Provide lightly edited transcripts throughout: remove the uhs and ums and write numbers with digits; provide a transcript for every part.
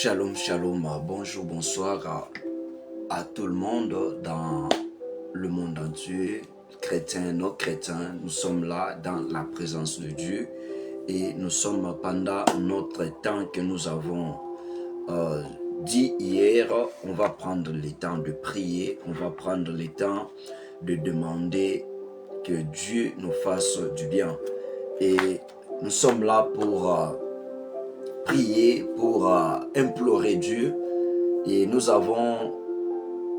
Shalom, shalom, bonjour, bonsoir à tout le monde dans le monde entier, chrétiens, non chrétiens. Nous sommes là dans la présence de Dieu et nous sommes pendant notre temps que nous avons dit hier, on va prendre le temps de prier, on va prendre le temps de demander que Dieu nous fasse du bien. Et nous sommes là pour prier, pour implorer Dieu. Et nous avons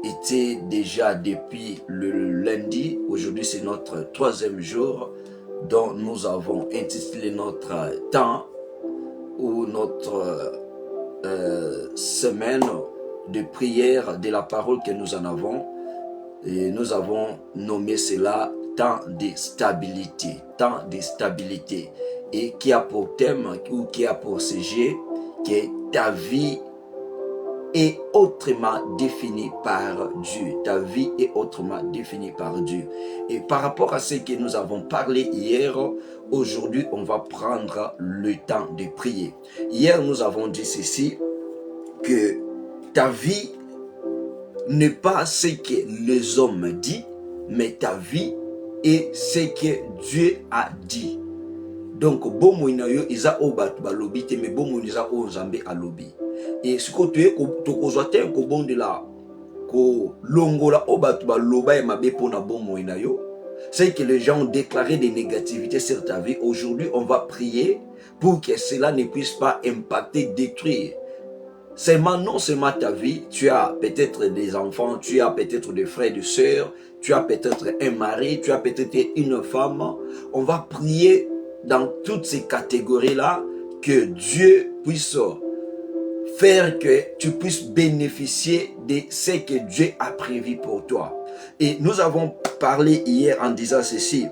été déjà depuis le lundi. Aujourd'hui, c'est notre troisième jour dont nous avons intitulé notre temps ou notre semaine de prière de la parole que nous en avons. Et nous avons nommé cela temps de stabilité. Temps de stabilité. Et qui a pour thème ou qui a pour sujet que ta vie est autrement définie par Dieu. Ta vie est autrement définie par Dieu. Et par rapport à ce que nous avons parlé hier, aujourd'hui, on va prendre le temps de prier. Hier, nous avons dit ceci, que ta vie n'est pas ce que les hommes disent, mais ta vie est ce que Dieu a dit. Donc, bomo inayo iza obat balobi te, mais bomo iza o nzambe alobi. Et ce que tu es, tokozwate ko bon de la ko longola obat baloba et mabe pona bomo inayo, c'est que les gens ont déclaré des négativités sur ta vie. Aujourd'hui, on va prier pour que cela ne puisse pas impacter, détruire. Seulement, non seulement ta vie, tu as peut-être des enfants, tu as peut-être des frères, des sœurs, tu as peut-être un mari, tu as peut-être une femme. On va prier dans toutes ces catégories-là, que Dieu puisse faire que tu puisses bénéficier de ce que Dieu a prévu pour toi. Et nous avons parlé hier en disant ceci: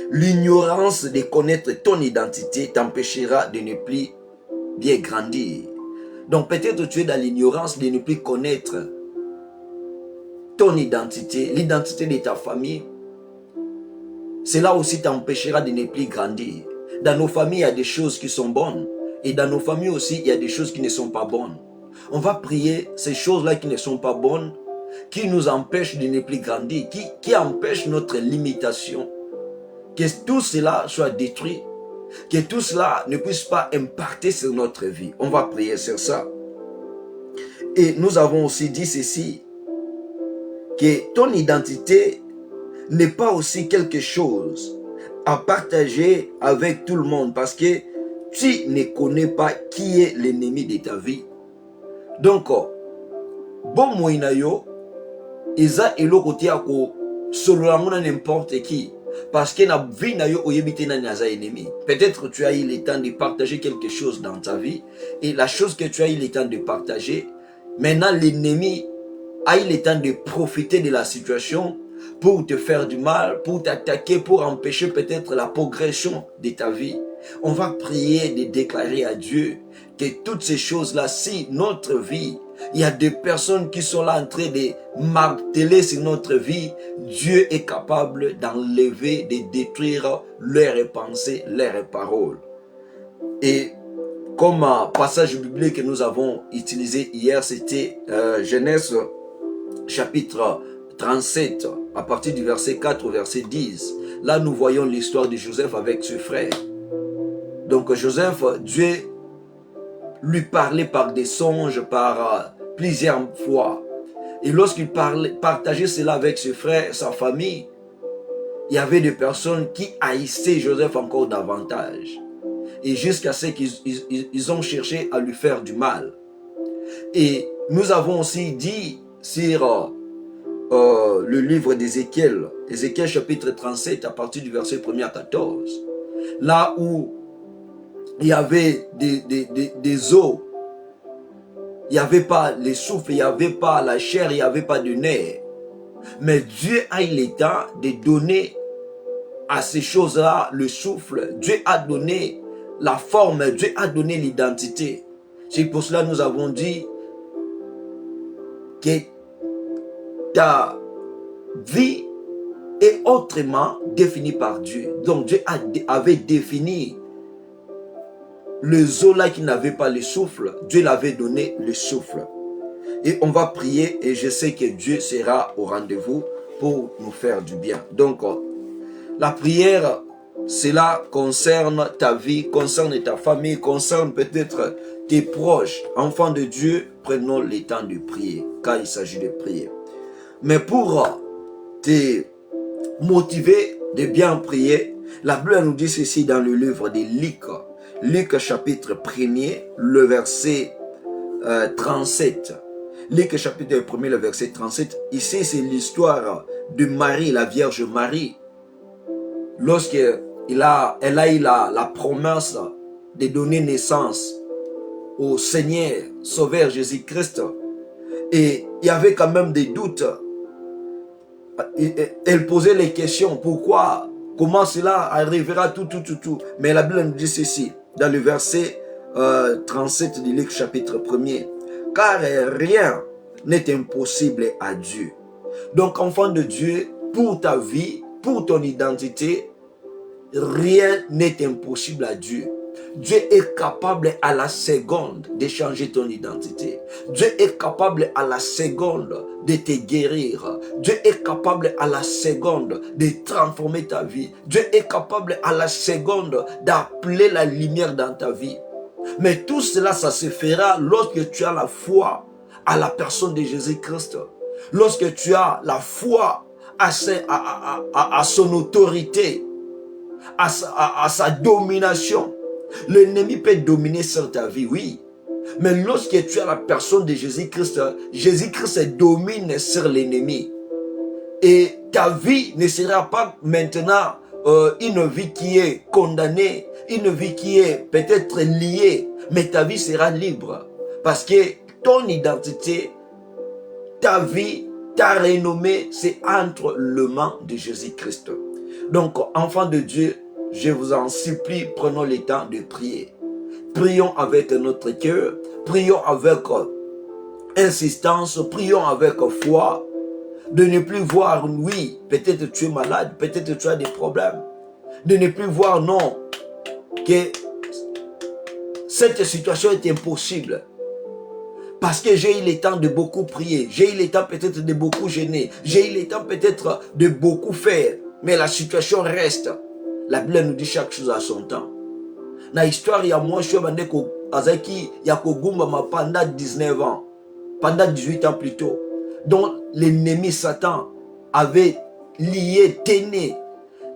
l'ignorance de connaître ton identité t'empêchera de ne plus bien grandir. Donc peut-être tu es dans l'ignorance de ne plus connaître ton identité, l'identité de ta famille. Cela aussi t'empêchera de ne plus grandir. Dans nos familles, il y a des choses qui sont bonnes. Et dans nos familles aussi, il y a des choses qui ne sont pas bonnes. On va prier ces choses-là qui ne sont pas bonnes, qui nous empêchent de ne plus grandir, qui empêchent notre limitation. Que tout cela soit détruit. Que tout cela ne puisse pas impacter sur notre vie. On va prier sur ça. Et nous avons aussi dit ceci, que ton identité n'est pas aussi quelque chose à partager avec tout le monde, parce que tu ne connais pas qui est l'ennemi de ta vie. Donc, bon moinayo, isa eloko tia ko solola mona n'importe qui, parce que na vie na yo oyebite na naza ennemi. Peut-être tu as eu le temps de partager quelque chose dans ta vie, et la chose que tu as eu le temps de partager, maintenant l'ennemi a eu le temps de profiter de la situation pour te faire du mal, pour t'attaquer, pour empêcher peut-être la progression de ta vie. On va prier de déclarer à Dieu que toutes ces choses-là, si notre vie, il y a des personnes qui sont là en train de marteler sur notre vie, Dieu est capable d'enlever, de détruire leurs pensées, leurs paroles. Et comme passage biblique que nous avons utilisé hier, c'était Genèse chapitre 37, à partir du verset 4 au verset 10. Là, nous voyons l'histoire de Joseph avec ses frères. Donc, Joseph, Dieu lui parlait par des songes, par plusieurs fois. Et lorsqu'il partageait cela avec ses frères, sa famille, il y avait des personnes qui haïssaient Joseph encore davantage. Et jusqu'à ce qu'ils ont cherché à lui faire du mal. Et nous avons aussi dit sur le livre d'Ézéchiel, Ézéchiel chapitre 37 à partir du verset 1er à 14, là où il y avait des os, il n'y avait pas les souffles, il n'y avait pas la chair, il n'y avait pas de nerfs. Mais Dieu a eu le temps de donner à ces choses-là le souffle. Dieu a donné la forme, Dieu a donné l'identité. C'est pour cela que nous avons dit que ta vie est autrement définie par Dieu. Donc Dieu avait défini les eaux là qui n'avaient pas le souffle, Dieu l'avait donné le souffle. Et on va prier et je sais que Dieu sera au rendez-vous pour nous faire du bien. Donc, la prière, cela concerne ta vie, concerne ta famille, concerne peut-être tes proches. Enfants de Dieu, prenons le temps de prier, car il s'agit de prier. Mais pour te motiver de bien prier, la Bible nous dit ceci dans le livre de Luc. Luc chapitre 1er, le verset 37. Luc chapitre 1er, le verset 37. Ici, c'est l'histoire de Marie, la Vierge Marie. Lorsqu'elle a eu la promesse de donner naissance au Seigneur, Sauveur Jésus-Christ. Et il y avait quand même des doutes. Elle posait les questions. Pourquoi? Comment cela arrivera? Tout. Mais la Bible nous dit ceci, dans le verset 37 de Luc chapitre 1er. Car rien n'est impossible à Dieu. Donc, enfant de Dieu, pour ta vie, pour ton identité, rien n'est impossible à Dieu. Dieu est capable à la seconde de changer ton identité. Dieu est capable à la seconde de te guérir. Dieu est capable à la seconde de transformer ta vie. Dieu est capable à la seconde d'appeler la lumière dans ta vie. Mais tout cela, ça se fera lorsque tu as la foi à la personne de Jésus-Christ. Lorsque tu as la foi à son autorité, à sa domination. L'ennemi peut dominer sur ta vie, oui. Mais lorsque tu as la personne de Jésus-Christ, Jésus-Christ domine sur l'ennemi. Et ta vie ne sera pas maintenant une vie qui est condamnée, une vie qui est peut-être liée, mais ta vie sera libre. Parce que ton identité, ta vie, ta renommée, c'est entre les mains de Jésus-Christ. Donc, enfants de Dieu, je vous en supplie, prenons le temps de prier. Prions avec notre cœur, prions avec insistance, prions avec foi, de ne plus voir, oui, peut-être tu es malade, peut-être tu as des problèmes, de ne plus voir, non, que cette situation est impossible. Parce que j'ai eu le temps de beaucoup prier, j'ai eu le temps peut-être de beaucoup jeûner, j'ai eu le temps peut-être de beaucoup faire, mais la situation reste. La Bible nous dit chaque chose à son temps. Dans l'histoire, il y a moi, je suis Azaki, il y a pendant 19 ans, pendant 18 ans plus tôt, dont l'ennemi Satan avait lié, tenu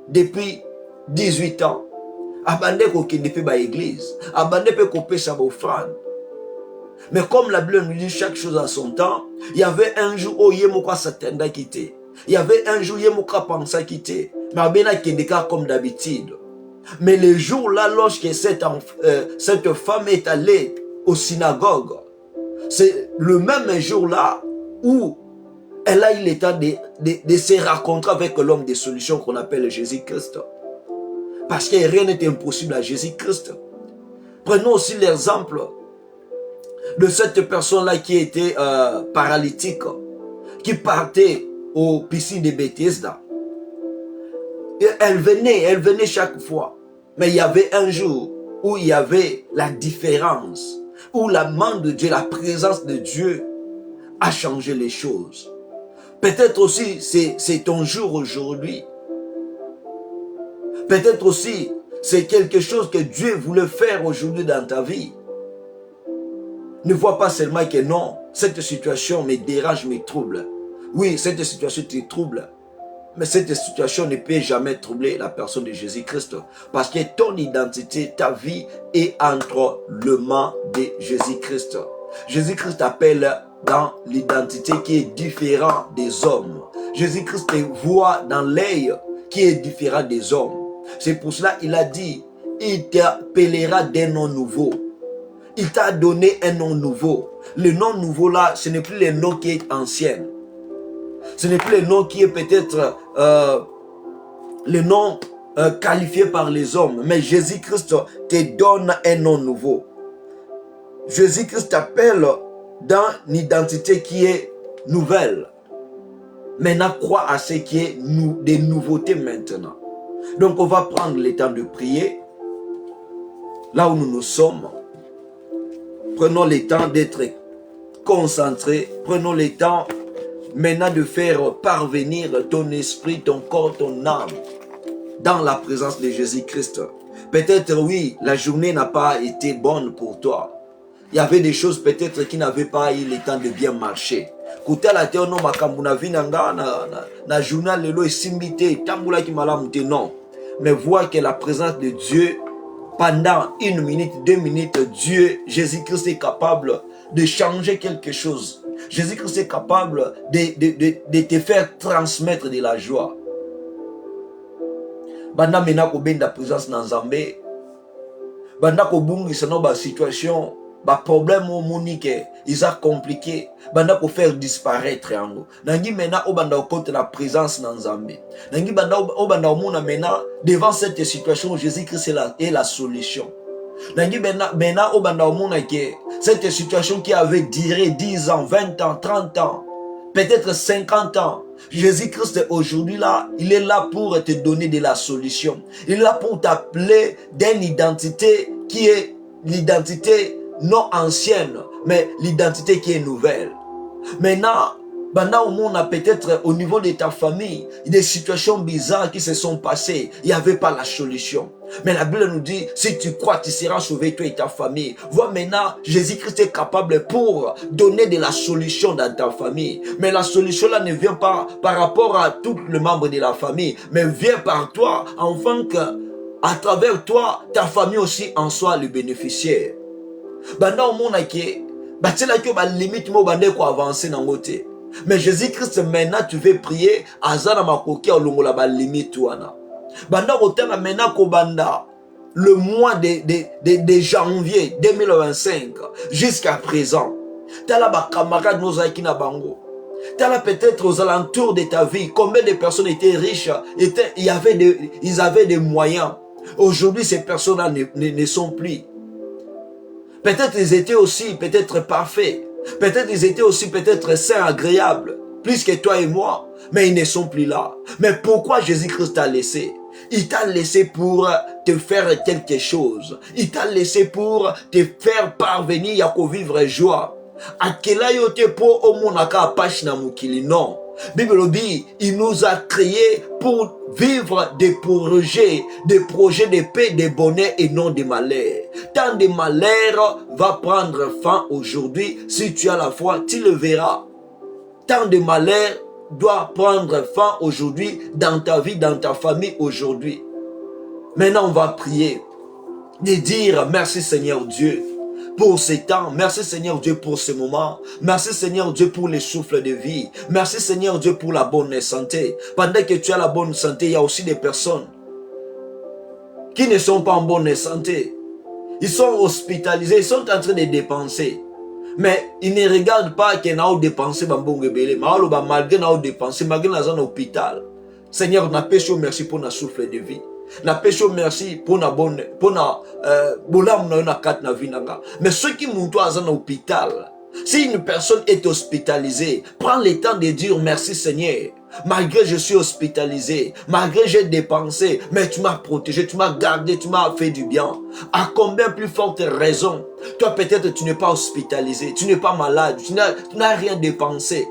depuis 18 ans. Abandé ko kende pe ba église, abandé pe ko pe sa offrande. Mais comme la Bible nous dit chaque chose à son temps, il y avait un jour où Yemoka s'attendait quitter. Il y avait un jour où Yemoka pensait quitter. Mais Abena Kendeka comme d'habitude. Mais le jour-là, lorsque cette femme est allée au synagogue, c'est le même jour-là où elle a eu le temps de se rencontrer avec l'homme des solutions qu'on appelle Jésus-Christ. Parce que rien n'est impossible à Jésus-Christ. Prenons aussi l'exemple de cette personne-là qui était paralytique, qui partait aux piscines de Bethesda. Et elle venait chaque fois. Mais il y avait un jour où il y avait la différence, où la main de Dieu, la présence de Dieu a changé les choses. Peut-être aussi c'est ton jour aujourd'hui. Peut-être aussi c'est quelque chose que Dieu voulait faire aujourd'hui dans ta vie. Ne vois pas seulement que non, cette situation me dérange, me trouble. Oui, cette situation te trouble. Mais cette situation ne peut jamais troubler la personne de Jésus-Christ. Parce que ton identité, ta vie est entre les mains de Jésus-Christ. Jésus-Christ appelle dans l'identité qui est différente des hommes. Jésus-Christ te voit dans l'œil qui est différent des hommes. C'est pour cela qu'il a dit, il t'appellera d'un nom nouveau. Il t'a donné un nom nouveau. Le nom nouveau là, ce n'est plus le nom qui est ancien. Ce n'est plus le nom qui est peut-être le nom qualifié par les hommes. Mais Jésus-Christ te donne un nom nouveau. Jésus-Christ t'appelle dans une identité qui est nouvelle. Maintenant, crois à ce qui est des nouveautés maintenant. Donc, on va prendre le temps de prier. là où nous nous sommes. Prenons le temps d'être concentrés. Prenons le temps maintenant de faire parvenir ton esprit, ton corps, ton âme dans la présence de Jésus-Christ. Peut-être oui, la journée n'a pas été bonne pour toi. Il y avait des choses peut-être qui n'avaient pas eu le temps de bien marcher. Kutala te ono makambu na vinanga na journal lelo esimbite tambula ki malamu te non. Mais vois que la présence de Dieu pendant 1 minute, 2 minutes, Dieu, Jésus-Christ est capable de changer quelque chose. Jésus-Christ est capable de te faire transmettre de la joie. Banda mena ko benda présence na Nzambe. Banda ko bungisa no ba situation, ba problème au monique, ils a compliqué. Banda ko faire disparaître yango. Nangi mena o banda ko la présence na Nzambe. Nangi banda o banda mona mena devant cette situation, Jésus-Christ est la solution. Nangi mena o banda mona que cette situation qui avait duré 10 ans, 20 ans, 30 ans, peut-être 50 ans. Jésus-Christ aujourd'hui là, il est là pour te donner de la solution. Il est là pour t'appeler d'une identité qui est l'identité non ancienne, mais l'identité qui est nouvelle. Maintenant, au monde, peut-être au niveau de ta famille, des situations bizarres qui se sont passées, il n'y avait pas la solution. Mais la Bible nous dit, si tu crois, tu seras sauvé, toi et ta famille. Vois maintenant, Jésus-Christ est capable pour donner de la solution dans ta famille. Mais la solution là ne vient pas par rapport à tous les membres de la famille, mais vient par toi, afin que, à travers toi, ta famille aussi en soit le bénéficiaire. Au monde, limite, avancer dans côté. Mais Jésus-Christ, maintenant, tu veux prier, azana makoki olongola ba limite wana. Banda kotana maintenant ko banda le mois de janvier 2025 jusqu'à présent. Tala ba camarade nozaki na bango. Tala peut-être aux alentours de ta vie, combien de personnes étaient riches, ils avaient des moyens. Aujourd'hui, ces personnes-là ne sont plus. Peut-être ils étaient aussi peut-être parfaits. Peut-être ils étaient aussi peut-être sains, agréables, plus que toi et moi, mais ils ne sont plus là. Mais pourquoi Jésus-Christ t'a laissé? Il t'a laissé pour te faire quelque chose. Il t'a laissé pour te faire parvenir à vivre joie. Akela yote po omonaka apache na mukili, non. Bible dit, il nous a créés pour vivre des projets de paix, de bonheur et non de malheur. Tant de malheur va prendre fin aujourd'hui. Si tu as la foi, tu le verras. Tant de malheur doit prendre fin aujourd'hui dans ta vie, dans ta famille aujourd'hui. Maintenant, on va prier de dire merci Seigneur Dieu pour ces temps. Merci Seigneur Dieu pour ce moment. Merci Seigneur Dieu pour les souffles de vie. Merci Seigneur Dieu pour la bonne santé. Pendant que tu as la bonne santé, il y a aussi des personnes qui ne sont pas en bonne santé. Ils sont hospitalisés, ils sont en train de dépenser. Mais ils ne regardent pas qu'ils n'ont pas dépensé, malgré qu'ils ont dépensé, malgré qu'ils sont en hôpital. Seigneur, n'a pas merci pour notre souffle de vie. Na péché merci pour na bonne pour na bolam na kat na vinanga. Mais ceux qui montent à un hôpital, si une personne est hospitalisée, prends le temps de dire merci Seigneur. Malgré je suis hospitalisé, malgré j'ai dépensé, mais tu m'as protégé, tu m'as gardé, tu m'as fait du bien. À combien plus forte raison, toi peut-être tu n'es pas hospitalisé, tu n'es pas malade, tu n'as rien dépensé.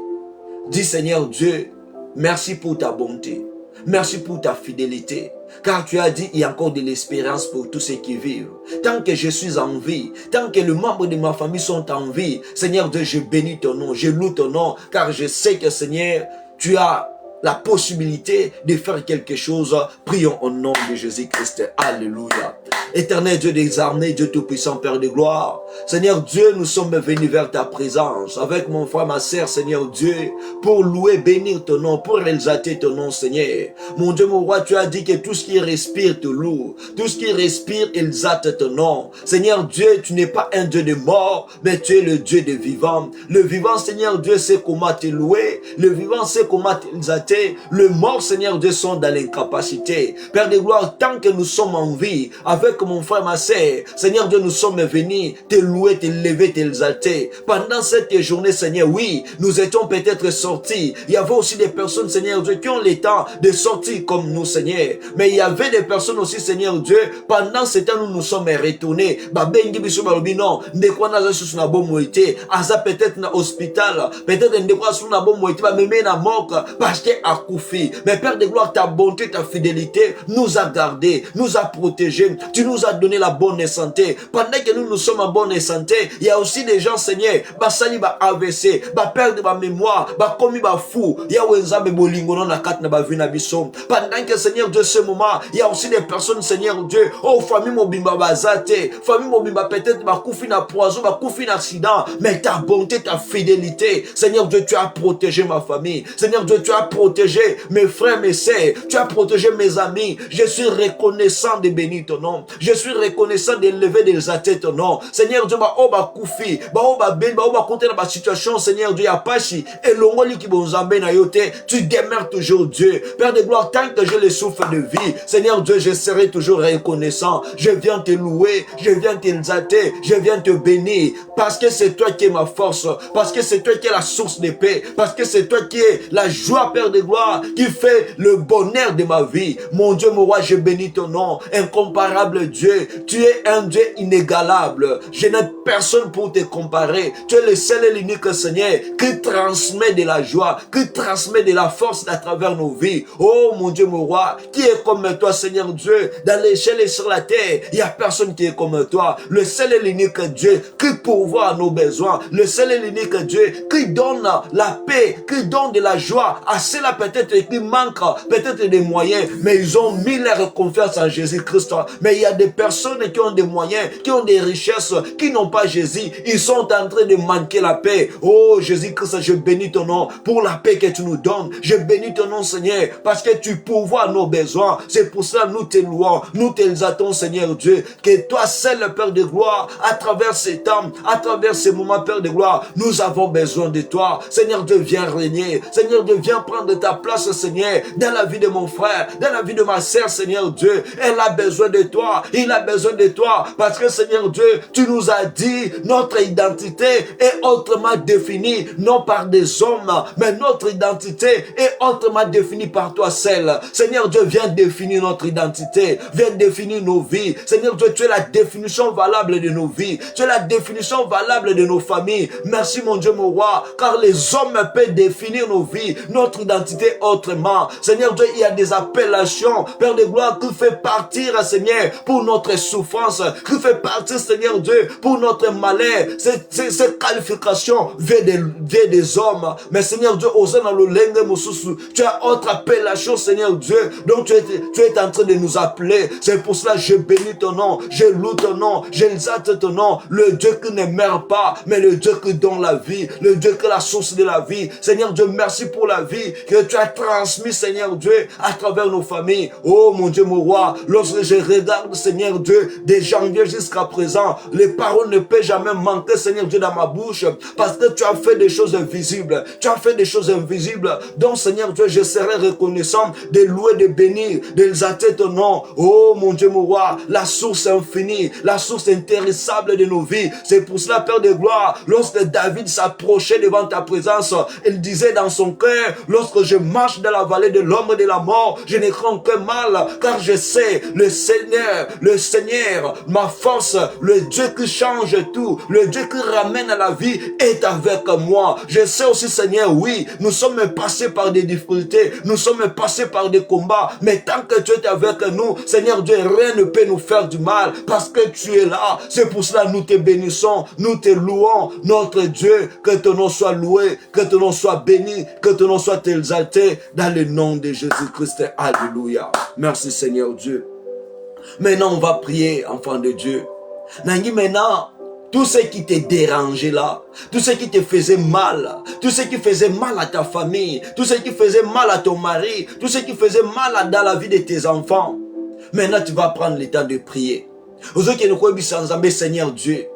Dis Seigneur Dieu, merci pour ta bonté. Merci pour ta fidélité. Car tu as dit, il y a encore de l'espérance pour tous ceux qui vivent. Tant que je suis en vie, tant que les membres de ma famille sont en vie, Seigneur Dieu, je bénis ton nom, je loue ton nom, car je sais que Seigneur, tu as la possibilité de faire quelque chose. Prions au nom de Jésus-Christ. Alléluia. Éternel Dieu des armées, Dieu tout-puissant, Père de gloire. Seigneur Dieu, nous sommes venus vers ta présence avec mon frère, ma sœur, Seigneur Dieu, pour louer, bénir ton nom, pour exalter ton nom, Seigneur. Mon Dieu, mon roi, tu as dit que tout ce qui respire te loue. Tout ce qui respire, exalte ton nom. Seigneur Dieu, tu n'es pas un Dieu de mort, mais tu es le Dieu de vivant. Le vivant, Seigneur Dieu, sait comment te louer. Le vivant sait comment t'exalter. Le mort, Seigneur Dieu, sont dans l'incapacité. Père de gloire, tant que nous sommes en vie, avec avec mon frère, ma sœur, Seigneur Dieu, nous sommes venus te louer, te lever, t'exalter. Pendant cette journée, Seigneur, oui, nous étions peut-être sortis. Il y avait aussi des personnes, Seigneur Dieu, qui ont le temps de sortir comme nous, Seigneur. Mais il y avait des personnes aussi, Seigneur Dieu, pendant ce temps, nous nous sommes retournés. Babengi biso balobi non, ndekwa naza susu na bomo ete, aza peut-être na hospital, peut-être ndekwa susu na bomo ete, ba meme na mok, parce que akufi. Mais Père de gloire, ta bonté, ta fidélité nous a gardés, nous a protégés. Tu nous as donné la bonne santé. Pendant que nous sommes en bonne santé, il y a aussi des gens, Seigneur, basali ba AVC, ba perdre ba mémoire, ba komi ba fou. Il y a wenzambe bolingo non na kat na ba vina biso. Pendant que Seigneur Dieu ce moment, il y a aussi des personnes, Seigneur Dieu, oh famille mobimba bazate, famille mobimba peut-être ba koufi na poison, ba koufi na accident, mais ta bonté, ta fidélité, Seigneur Dieu, tu as protégé ma famille. Seigneur Dieu, tu as protégé mes frères, mes sœurs, tu as protégé mes amis. Je suis reconnaissant de bénir ton nom. Je suis reconnaissant d'élever des athées ton nom. Seigneur Dieu, ba oba koufi, ba oba ben, ba oba côté dans ma situation, Seigneur Dieu, apachi, et l'ongoli qui bonzambe na yote, tu demeures toujours Dieu. Père de gloire, tant que j'ai le souffle de vie, Seigneur Dieu, je serai toujours reconnaissant. Je viens te louer, je viens t'exalter, je viens te bénir, parce que c'est toi qui es ma force, parce que c'est toi qui es la source de paix, parce que c'est toi qui es la joie, Père de gloire, qui fait le bonheur de ma vie. Mon Dieu, mon roi, je bénis ton nom, incomparable Dieu. Tu es un Dieu inégalable. Je n'ai personne pour te comparer. Tu es le seul et l'unique Seigneur qui transmet de la joie, qui transmet de la force à travers nos vies. Oh mon Dieu, mon roi, qui est comme toi, Seigneur Dieu, dans l'échelle et sur la terre, il n'y a personne qui est comme toi. Le seul et l'unique Dieu qui pourvoit à nos besoins, le seul et l'unique Dieu qui donne la paix, qui donne de la joie à ceux-là peut-être qui manquent peut-être des moyens, mais ils ont mis leur confiance en Jésus-Christ. Mais il y a des personnes qui ont des moyens, qui ont des richesses, qui n'ont pas Jésus. Ils sont en train de manquer la paix. Oh Jésus-Christ, je bénis ton nom pour la paix que tu nous donnes. Je bénis ton nom, Seigneur, parce que tu pourvois nos besoins. C'est pour ça que nous te louons, nous t'exaltons, Seigneur Dieu, que toi seul, le Père de gloire, à travers ces temps, à travers ces moments, Père de gloire, nous avons besoin de toi. Seigneur Dieu, viens régner. Seigneur Dieu, viens prendre ta place, Seigneur, dans la vie de mon frère, dans la vie de ma sœur, Seigneur Dieu. Elle a besoin de toi, il a besoin de toi, parce que Seigneur Dieu, tu nous as dit, notre identité est autrement définie, non par des hommes, mais notre identité est autrement définie par toi seul. Seigneur Dieu, viens définir notre identité, viens définir nos vies. Seigneur Dieu, tu es la définition valable de nos vies, tu es la définition valable de nos familles. Merci mon Dieu, mon roi, car les hommes peuvent définir nos vies, notre identité autrement. Seigneur Dieu, il y a des appellations, Père de gloire, qui fait partir, Seigneur, pour notre souffrance, qui fait partir, Seigneur Dieu, pour notre malheur. Cette qualification vient des hommes. Mais Seigneur Dieu, tu as autre appellation, Seigneur Dieu, donc tu es en train de nous appeler. C'est pour cela que je bénis ton nom, je loue ton nom, j'exalte ton nom, le Dieu qui ne meurt pas, mais le Dieu qui donne la vie, le Dieu qui est la source de la vie. Seigneur Dieu, merci pour la vie que tu as transmise, Seigneur Dieu, à travers nos familles. Oh mon Dieu, mon roi, lorsque je regarde, Seigneur Dieu, de janvier jusqu'à présent, les paroles ne peuvent jamais manquer, Seigneur Dieu, dans ma bouche, parce que tu as fait des choses invisibles, tu as fait des choses invisibles. Donc Seigneur Dieu, je serai reconnaissant de louer, de bénir, d'exalter ton nom. Oh mon Dieu, mon roi, la source infinie, la source intéressable de nos vies. C'est pour cela, Père de gloire, lorsque David s'approchait devant ta présence, il disait dans son cœur, lorsque je marche dans la vallée de l'ombre de la mort, je ne crains que mal, car je sais, le Seigneur, ma force, le Dieu qui change tout, le Dieu qui ramène à la vie est avec moi. Je sais aussi, Seigneur, oui, nous sommes passés par des difficultés, nous sommes passés par des combats, mais tant que tu es avec nous, Seigneur Dieu, rien ne peut nous faire du mal, parce que tu es là. C'est pour cela que nous te bénissons, nous te louons, notre Dieu, que ton nom soit loué, que ton nom soit béni, que ton nom soit exalté, dans le nom de Jésus-Christ. Alléluia. Merci Seigneur Dieu. Maintenant, on va prier, enfant de Dieu. Nangi, maintenant, tout ce qui te dérangeait là, tout ce qui te faisait mal, tout ce qui faisait mal à ta famille, tout ce qui faisait mal à ton mari, tout ce qui faisait mal dans la vie de tes enfants. Maintenant, tu vas prendre le temps de prier. Seigneur Dieu,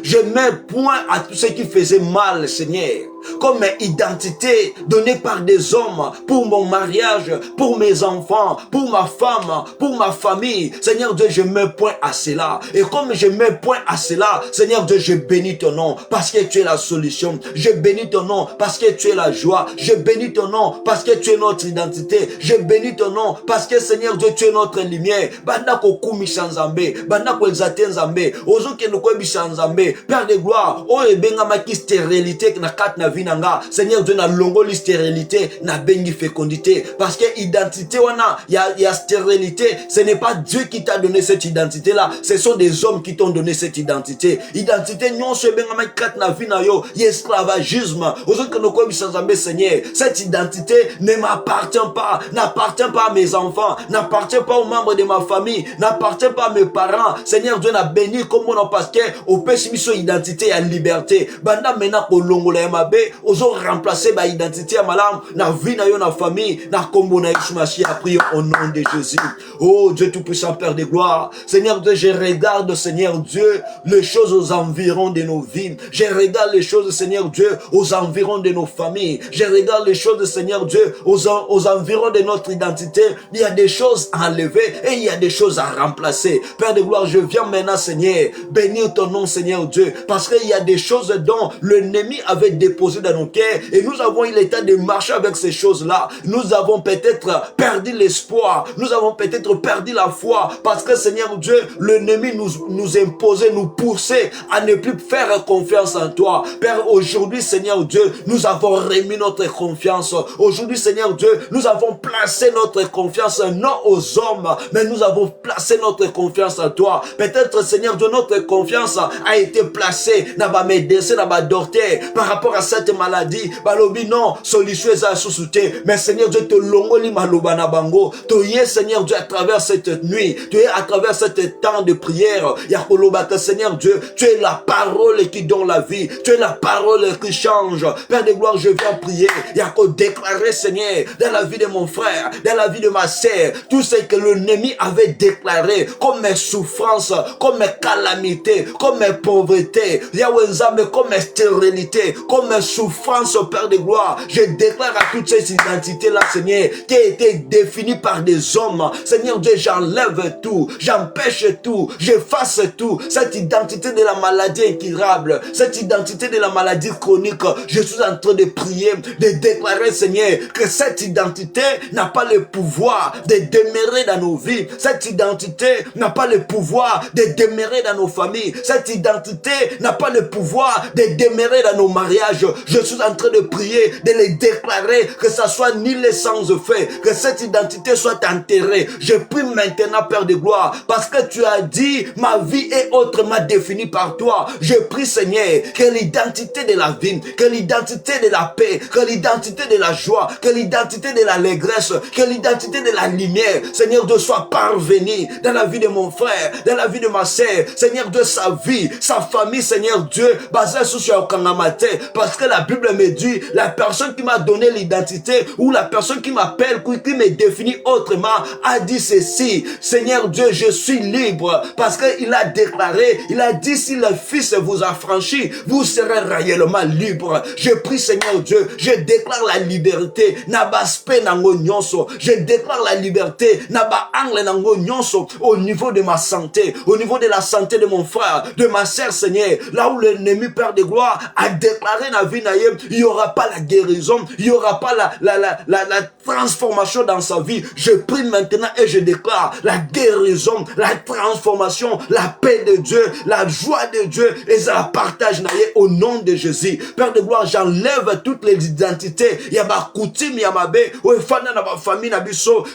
je mets point à tout ce qui faisait mal, Seigneur. comme identité donnée par des hommes pour mon mariage, pour mes enfants, pour ma femme, pour ma famille. Seigneur Dieu, je mets point à cela. Et comme je mets point à cela, Seigneur Dieu, je bénis ton nom parce que tu es la solution. Je bénis ton nom parce que tu es la joie. Je bénis ton nom parce que tu es notre identité. Je bénis ton nom parce que Seigneur Dieu, tu es notre lumière. Banda kokumi sanzambe, banda ko exalter nzambe. Ozo ke no ko bisha nzambe. Père de gloire, o ebenga maki stérilité na kat na vinanga. Seigneur Dieu, na longoli stérilité, na bengi fécondité. Parce que identité wana, y a stérilité. Ce n'est pas Dieu qui t'a donné cette identité-là. Ce sont des hommes qui t'ont donné cette identité. Identité, non, se benga maki kat na vina yo, y esclavagisme. Ozo ke no ko bisha nzambe, Seigneur. Cette identité ne m'appartient pas, n'appartient pas à mes enfants, n'appartient pas aux membres de ma famille, n'appartient pas à mes parents. Seigneur Dieu, n'a béni comme mon parce que au péché mission identité et liberté. Banda mena ko longola ya mabe, ozo remplacer ba identité ya malam na vie na yo na famille, na kombo na Yeshua Mashiach, prions au nom de Jésus. Oh Dieu tout-puissant, Père de gloire. Seigneur Dieu, je regarde, Seigneur Dieu, les choses aux environs de nos vies. Je regarde les choses, Seigneur Dieu, aux environs de nos familles. Je regarde les choses, Seigneur Dieu, aux environs de notre identité. Il y a des choses à enlever et il y a des choses à remplacer. Père de gloire, je viens maintenant, Seigneur, bénir ton nom, Seigneur Dieu, parce qu'il y a des choses dont l'ennemi avait déposé dans nos cœurs et nous avons eu l'état de marcher avec ces choses-là. Nous avons peut-être perdu l'espoir, nous avons peut-être perdu la foi, parce que, Seigneur Dieu, l'ennemi nous imposait, nous poussait à ne plus faire confiance en toi. Père, aujourd'hui, Seigneur Dieu, nous avons remis notre confiance. Aujourd'hui, Seigneur Dieu, nous avons placé notre confiance non aux hommes, mais nous avons placé notre confiance en toi. Peut-être, Seigneur Dieu, notre confiance a été placée dans ma médecine, dans ma docteur, par rapport à cette maladie. Balobi non, solution est à sous-souter. Mais Seigneur Dieu, te longoli malobana bango. Tu es, Seigneur Dieu, à travers cette nuit. Tu es à travers cet temps de prière. Yakolobaka, Seigneur Dieu, tu es la parole qui donne la vie. Tu es la parole qui change. Père de gloire, je viens prier. Yako déclarer, Seigneur, dans la vie de mon frère, dans la vie de ma sœur, tout ce que l'ennemi avait déclaré comme mes souffrances, comme mes calamités, comme mes pauvretés, Yahweh, comme mes stérilité, comme mes souffrances, Père de gloire, je déclare à toutes ces identités-là, Seigneur, qui a été définies par des hommes. Seigneur Dieu, j'enlève tout, j'empêche tout, j'efface tout, cette identité de la maladie incurable, cette identité de la maladie chronique. Je suis en train de prier, de déclarer, Seigneur, que cette identité n'a pas le pouvoir de demeurer dans nos vies. Cette identité n'a pas le pouvoir de demeurer dans nos familles. Cette identité n'a pas le pouvoir de demeurer dans nos mariages. Je suis en train de prier, de les déclarer que ça soit nul sans effet, que cette identité soit enterrée. Je prie maintenant, Père de gloire, parce que tu as dit, ma vie est autrement définie par toi. Je prie, Seigneur, que l'identité de la vie, que l'identité de la paix, que l'identité de la joie, que l'identité de l'allégresse, que l'identité de la lumière, Seigneur Dieu, soit parvenue dans la vie de mon frère, dans la vie de ma sœur, Seigneur Dieu, sa vie, sa famille, Seigneur Dieu, basée sur ce Okangamate, parce que la Bible me dit, la personne qui m'a donné l'identité, ou la personne qui m'appelle, qui me définit autrement, a dit ceci, Seigneur Dieu, je suis libre, parce qu'il a déclaré, il a dit, si le Fils vous a franchi, vous serez réellement libre. Je prie, Seigneur Dieu, je déclare la liberté, nabaspe nango nyonso, je déclare la liberté, naba angle nango nyonso, au niveau de ma santé, au niveau de la santé de mon frère, de ma sœur, Seigneur, là où l'ennemi, Père de gloire, a déclaré la vie naïe, il n'y aura pas la guérison, il n'y aura pas la transformation dans sa vie. Je prie maintenant et je déclare la guérison, la transformation, la paix de Dieu, la joie de Dieu, et ça la partage naïe au nom de Jésus. Père de gloire, j'enlève toutes les identités, il y a ma coutume, il y a ma baie, ma famille,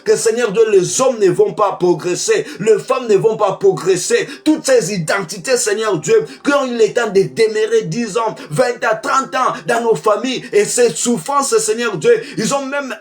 que Seigneur Dieu, les hommes ne vont pas progresser, les femmes ne vont pas progresser, toutes ces identités, Seigneur Dieu, qui ont eu le temps de demeurer 10 ans, 20 ans, 30 ans dans nos familles, et ces souffrances, Seigneur Dieu, ils ont même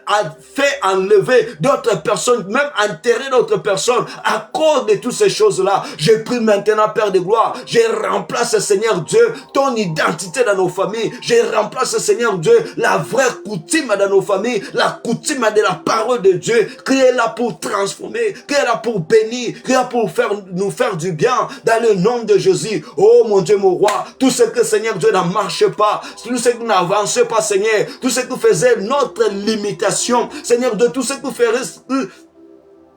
fait enlever d'autres personnes, même enterrer d'autres personnes à cause de toutes ces choses-là. Je prie maintenant, Père de gloire, je remplace, Seigneur Dieu, ton identité dans nos familles, je remplace, Seigneur Dieu, la vraie coutume dans nos familles, la coutume de la parole de Dieu, qui est là pour transformer, qui est là pour bénir, qui est là pour nous faire du bien, dans le nom de Jésus. Oh mon Dieu, mon roi, tout ce que, Seigneur Dieu, ne marche pas, tout ce qui n'avançait pas, Seigneur, tout ce qui faisait notre limitation, Seigneur, de tout ce qui faisait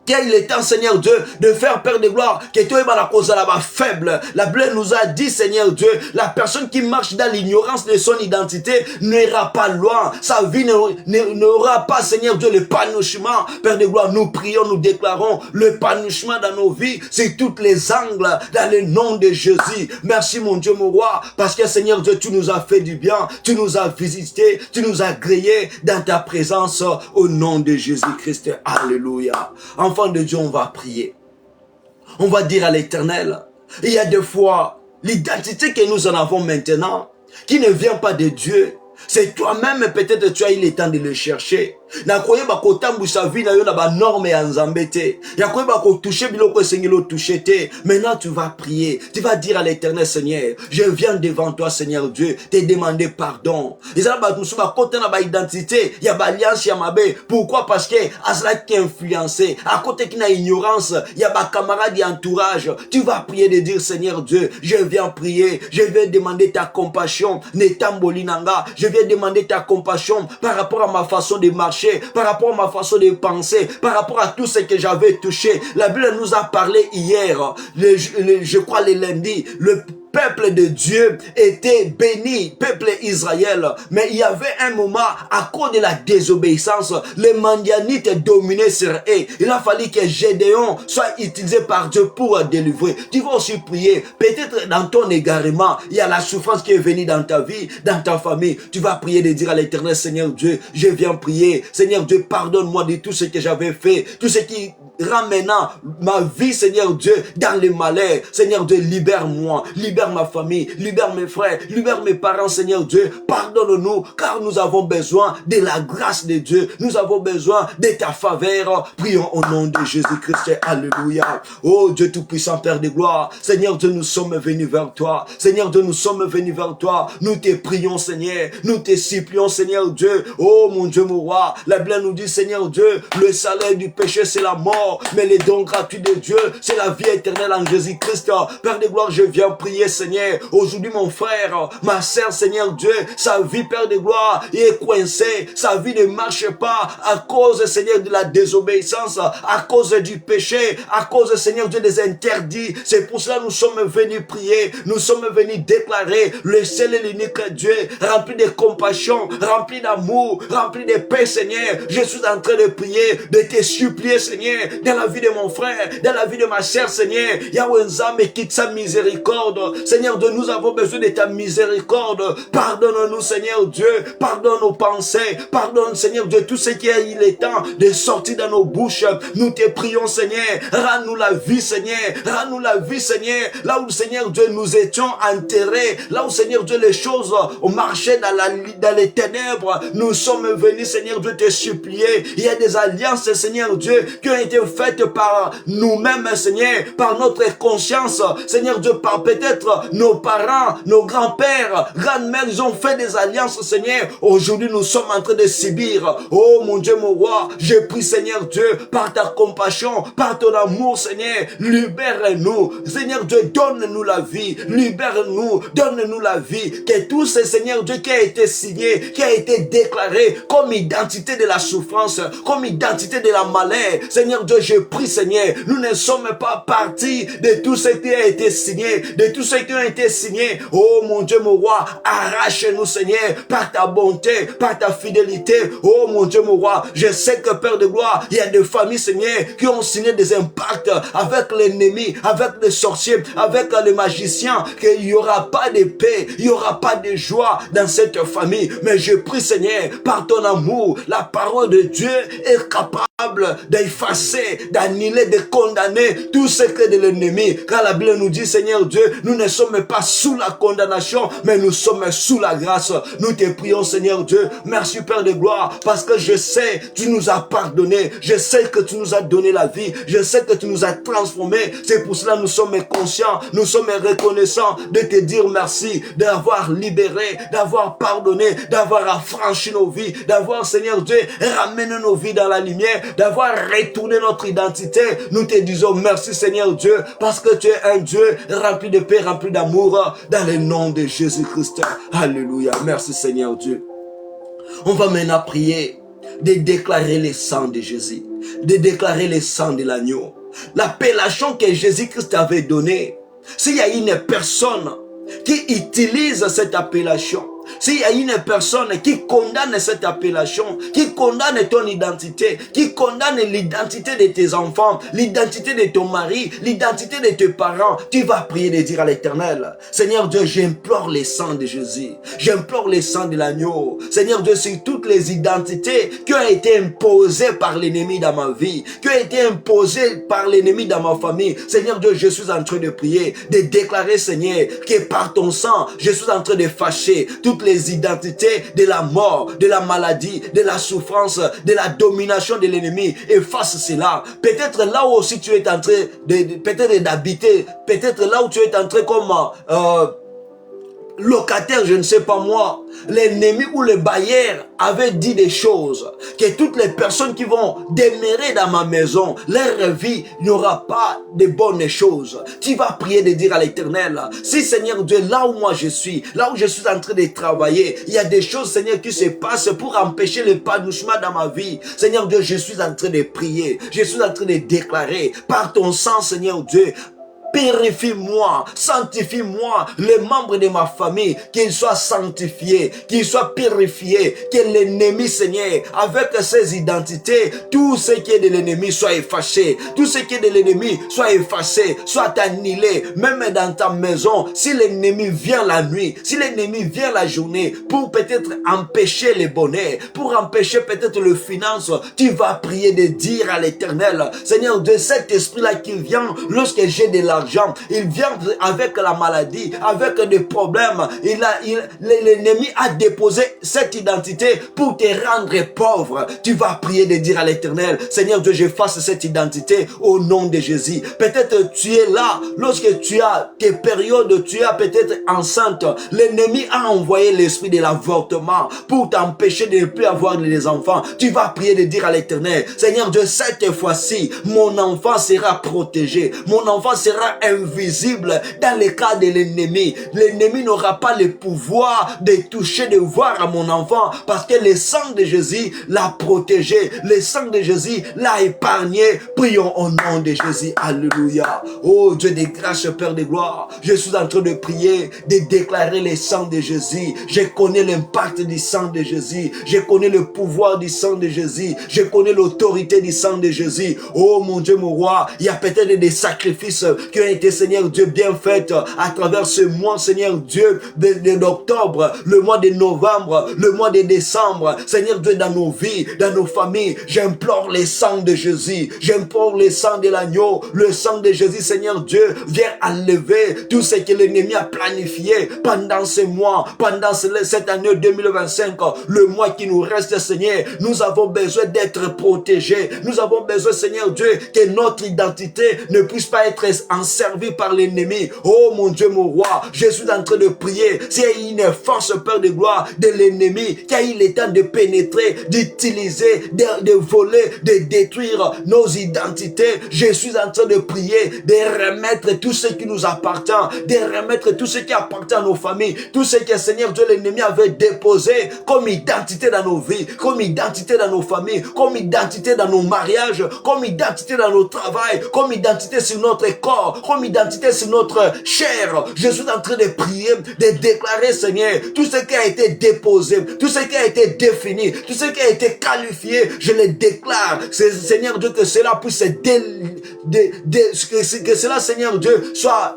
qu'il est temps, Seigneur Dieu, de faire perdre de gloire, que toi et la cause là-bas faible. La Bible nous a dit, Seigneur Dieu, la personne qui marche dans l'ignorance de son identité n'ira pas loin. Sa vie n'aura pas, Seigneur Dieu, l'épanouissement. Père de gloire, nous prions, nous déclarons l'épanouissement dans nos vies, c'est toutes les angles, dans le nom de Jésus. Merci, mon Dieu, mon roi, parce que, Seigneur Dieu, tu nous as fait du bien, tu nous as visité, tu nous as grillés dans ta présence, au nom de Jésus-Christ. Alléluia. Enfant de Dieu, on va prier. On va dire à l'Éternel, il y a des fois, l'identité que nous en avons maintenant, qui ne vient pas de Dieu, c'est toi-même, peut-être tu as eu le temps de le chercher. Nakoye ba kotambwisa vie na yo na ba norme ya nzambe te. Yakoye ba ko toucher biloko esengelo toucher te. Maintenant tu vas prier. Tu vas dire à l'Éternel, Seigneur, je viens devant toi, Seigneur Dieu, te demander pardon. Ezala ba tusu ba kota na ba identité, ya ba alliance ya mabe. Pourquoi? Parce que azala qui influencé. À côté qui na ignorance, ya ba camarade et entourage. Tu vas prier de dire, Seigneur Dieu, je viens prier, je viens demander ta compassion. Netamboli nanga, je viens demander ta compassion par rapport à ma façon de marcher, par rapport à ma façon de penser, par rapport à tout ce que j'avais touché. La Bible nous a parlé hier, je crois le lundi, le peuple de Dieu était béni, peuple Israël. Mais il y avait un moment, à cause de la désobéissance, les Madianites dominaient sur eux. Il a fallu que Gédéon soit utilisé par Dieu pour délivrer. Tu vas aussi prier. Peut-être dans ton égarement, il y a la souffrance qui est venue dans ta vie, dans ta famille. Tu vas prier de dire à l'Éternel, Seigneur Dieu, je viens prier. Seigneur Dieu, pardonne-moi de tout ce que j'avais fait, tout ce qui ramenant ma vie, Seigneur Dieu, dans le malheur. Seigneur Dieu, libère-moi, libère ma famille, libère mes frères, libère mes parents, Seigneur Dieu. Pardonne-nous, car nous avons besoin de la grâce de Dieu. Nous avons besoin de ta faveur. Prions au nom de Jésus-Christ. Alléluia. Oh Dieu Tout-Puissant, Père de gloire. Seigneur Dieu, nous sommes venus vers toi. Seigneur Dieu, nous sommes venus vers toi. Nous te prions, Seigneur. Nous te supplions, Seigneur Dieu. Oh mon Dieu, mon roi. La Bible nous dit, Seigneur Dieu, le salaire du péché, c'est la mort. Mais les dons gratuits de Dieu, c'est la vie éternelle en Jésus-Christ. Père de gloire, je viens prier, Seigneur. Aujourd'hui, mon frère, ma sœur, Seigneur Dieu, sa vie, Père de gloire, est coincée. Sa vie ne marche pas à cause, Seigneur, de la désobéissance, à cause du péché, à cause, Seigneur Dieu, des interdits. C'est pour cela que nous sommes venus prier. Nous sommes venus déclarer le seul et l'unique Dieu, rempli de compassion, rempli d'amour, rempli de paix, Seigneur. Je suis en train de prier, de te supplier, Seigneur, dans la vie de mon frère, dans la vie de ma chère, Seigneur. Yahweh Nzambe, quitte sa miséricorde. Seigneur Dieu, nous avons besoin de ta miséricorde. Pardonne-nous, Seigneur Dieu. Pardonne nos pensées. Pardonne, Seigneur Dieu, tout ce qui a eu le temps de sortir dans nos bouches. Nous te prions, Seigneur. Rends-nous la vie, Seigneur. Rends-nous la vie, Seigneur. Là où, Seigneur Dieu, nous étions enterrés. Là où, Seigneur Dieu, les choses ont marché dans les ténèbres. Nous sommes venus, Seigneur Dieu, te supplier. Il y a des alliances, Seigneur Dieu, qui ont été faites par nous-mêmes, Seigneur, par notre conscience, Seigneur Dieu, par peut-être nos parents, nos grands-pères, grands-mères, ils ont fait des alliances, Seigneur. Aujourd'hui, nous sommes en train de subir. Oh mon Dieu, mon roi, je prie, Seigneur Dieu, par ta compassion, par ton amour, Seigneur, libère-nous. Seigneur Dieu, donne-nous la vie, libère-nous, donne-nous la vie. Que tout ce, Seigneur Dieu, qui a été signé, qui a été déclaré comme identité de la souffrance, comme identité de la malheur, Seigneur Dieu, je prie, Seigneur, nous ne sommes pas partis de tout ce qui a été signé, de tout ce qui a été signé. Oh mon Dieu, mon roi, arrache-nous, Seigneur, par ta bonté, par ta fidélité. Oh mon Dieu, mon roi, je sais que, Père de gloire, il y a des familles, Seigneur, qui ont signé des impacts avec l'ennemi, avec les sorciers, avec les magiciens, qu'il n'y aura pas de paix, il n'y aura pas de joie dans cette famille. Mais je prie, Seigneur, par ton amour, la parole de Dieu est capable d'effacer, d'annuler, de condamner tout ce que de l'ennemi. Car la Bible nous dit, Seigneur Dieu, nous ne sommes pas sous la condamnation, mais nous sommes sous la grâce. Nous te prions, Seigneur Dieu. Merci, Père de gloire, parce que je sais, tu nous as pardonné. Je sais que tu nous as donné la vie. Je sais que tu nous as transformés. C'est pour cela que nous sommes conscients, nous sommes reconnaissants de te dire merci, d'avoir libéré, d'avoir pardonné, d'avoir affranchi nos vies, d'avoir, Seigneur Dieu, ramené nos vies dans la lumière, d'avoir retourné notre identité. Nous te disons merci, Seigneur Dieu, parce que tu es un Dieu rempli de paix, remplis d'amour dans le nom de Jésus-Christ. Alléluia. Merci Seigneur Dieu. On va maintenant prier de déclarer le sang de Jésus, de déclarer le sang de l'agneau. L'appellation que Jésus-Christ avait donnée, s'il y a une personne qui utilise cette appellation, s'il y a une personne qui condamne cette appellation, qui condamne ton identité, qui condamne l'identité de tes enfants, l'identité de ton mari, l'identité de tes parents, tu vas prier de dire à l'Éternel, Seigneur Dieu, j'implore le sang de Jésus, j'implore le sang de l'agneau. Seigneur Dieu, sur toutes les identités qui ont été imposées par l'ennemi dans ma vie, qui ont été imposées par l'ennemi dans ma famille, Seigneur Dieu, je suis en train de prier, de déclarer, Seigneur, que par ton sang, je suis en train de fâcher toutes les identités de la mort, de la maladie, de la souffrance, de la domination de l'ennemi. Efface cela. Peut-être là où aussi tu es en train peut-être d'habiter, peut-être là où tu es en train comme locataire, je ne sais pas moi, l'ennemi ou le bailleur avait dit des choses, que toutes les personnes qui vont demeurer dans ma maison, leur vie n'aura pas de bonnes choses. Tu vas prier de dire à l'Éternel, si Seigneur Dieu, là où moi je suis, là où je suis en train de travailler, il y a des choses Seigneur qui se passent pour empêcher l'épanouissement dans ma vie. Seigneur Dieu, je suis en train de prier, je suis en train de déclarer, par ton sang Seigneur Dieu, purifie-moi, sanctifie-moi, les membres de ma famille, qu'ils soient sanctifiés, qu'ils soient purifiés, que l'ennemi, Seigneur, avec ses identités, tout ce qui est de l'ennemi soit effacé, tout ce qui est de l'ennemi soit effacé, soit annihilé, même dans ta maison, si l'ennemi vient la nuit, si l'ennemi vient la journée, pour peut-être empêcher le bonheur, pour empêcher peut-être le finance, tu vas prier de dire à l'Éternel, Seigneur, de cet esprit-là qui vient lorsque j'ai de l'argent, il vient avec la maladie, avec des problèmes. L'ennemi a déposé cette identité pour te rendre pauvre. Tu vas prier de dire à l'Éternel, Seigneur Dieu, j'efface cette identité au nom de Jésus. Peut-être tu es là, lorsque tu as tes périodes, tu es peut-être enceinte. L'ennemi a envoyé l'esprit de l'avortement pour t'empêcher de ne plus avoir des enfants. Tu vas prier de dire à l'Éternel, Seigneur Dieu, cette fois-ci, mon enfant sera protégé. Mon enfant sera invisible dans le cas de l'ennemi. L'ennemi n'aura pas le pouvoir de toucher, de voir à mon enfant, parce que le sang de Jésus l'a protégé, le sang de Jésus l'a épargné. Prions au nom de Jésus. Alléluia. Oh Dieu de grâce, Père de gloire, je suis en train de prier, de déclarer le sang de Jésus. Je connais l'impact du sang de Jésus, je connais le pouvoir du sang de Jésus, je connais l'autorité du sang de Jésus. Oh mon Dieu, mon roi, il y a peut-être des sacrifices qui ont été, Seigneur Dieu, bien faites à travers ce mois, Seigneur Dieu, d'octobre, le mois de novembre, le mois de décembre, Seigneur Dieu, dans nos vies, dans nos familles. J'implore le sang de Jésus, j'implore le sang de l'agneau, le sang de Jésus, Seigneur Dieu, viens enlever tout ce que l'ennemi a planifié pendant ce mois, pendant cette année 2025, le mois qui nous reste, Seigneur. Nous avons besoin d'être protégés, nous avons besoin, Seigneur Dieu, que notre identité ne puisse pas être servi par l'ennemi. Oh mon Dieu, mon roi, je suis en train de prier. S'il y a une force, Père de gloire, de l'ennemi qui a eu le temps de pénétrer, d'utiliser, de voler, de détruire nos identités, je suis en train de prier, de remettre tout ce qui nous appartient, de remettre tout ce qui appartient à nos familles, tout ce que, Seigneur Dieu, l'ennemi avait déposé comme identité dans nos vies, comme identité dans nos familles, comme identité dans nos mariages, comme identité dans nos travails, comme identité sur notre corps, comme identité sur notre chair. Je suis en train de prier, de déclarer, Seigneur, tout ce qui a été déposé, tout ce qui a été défini, tout ce qui a été qualifié, je le déclare, Seigneur Dieu, que cela puisse que cela, Seigneur Dieu, soit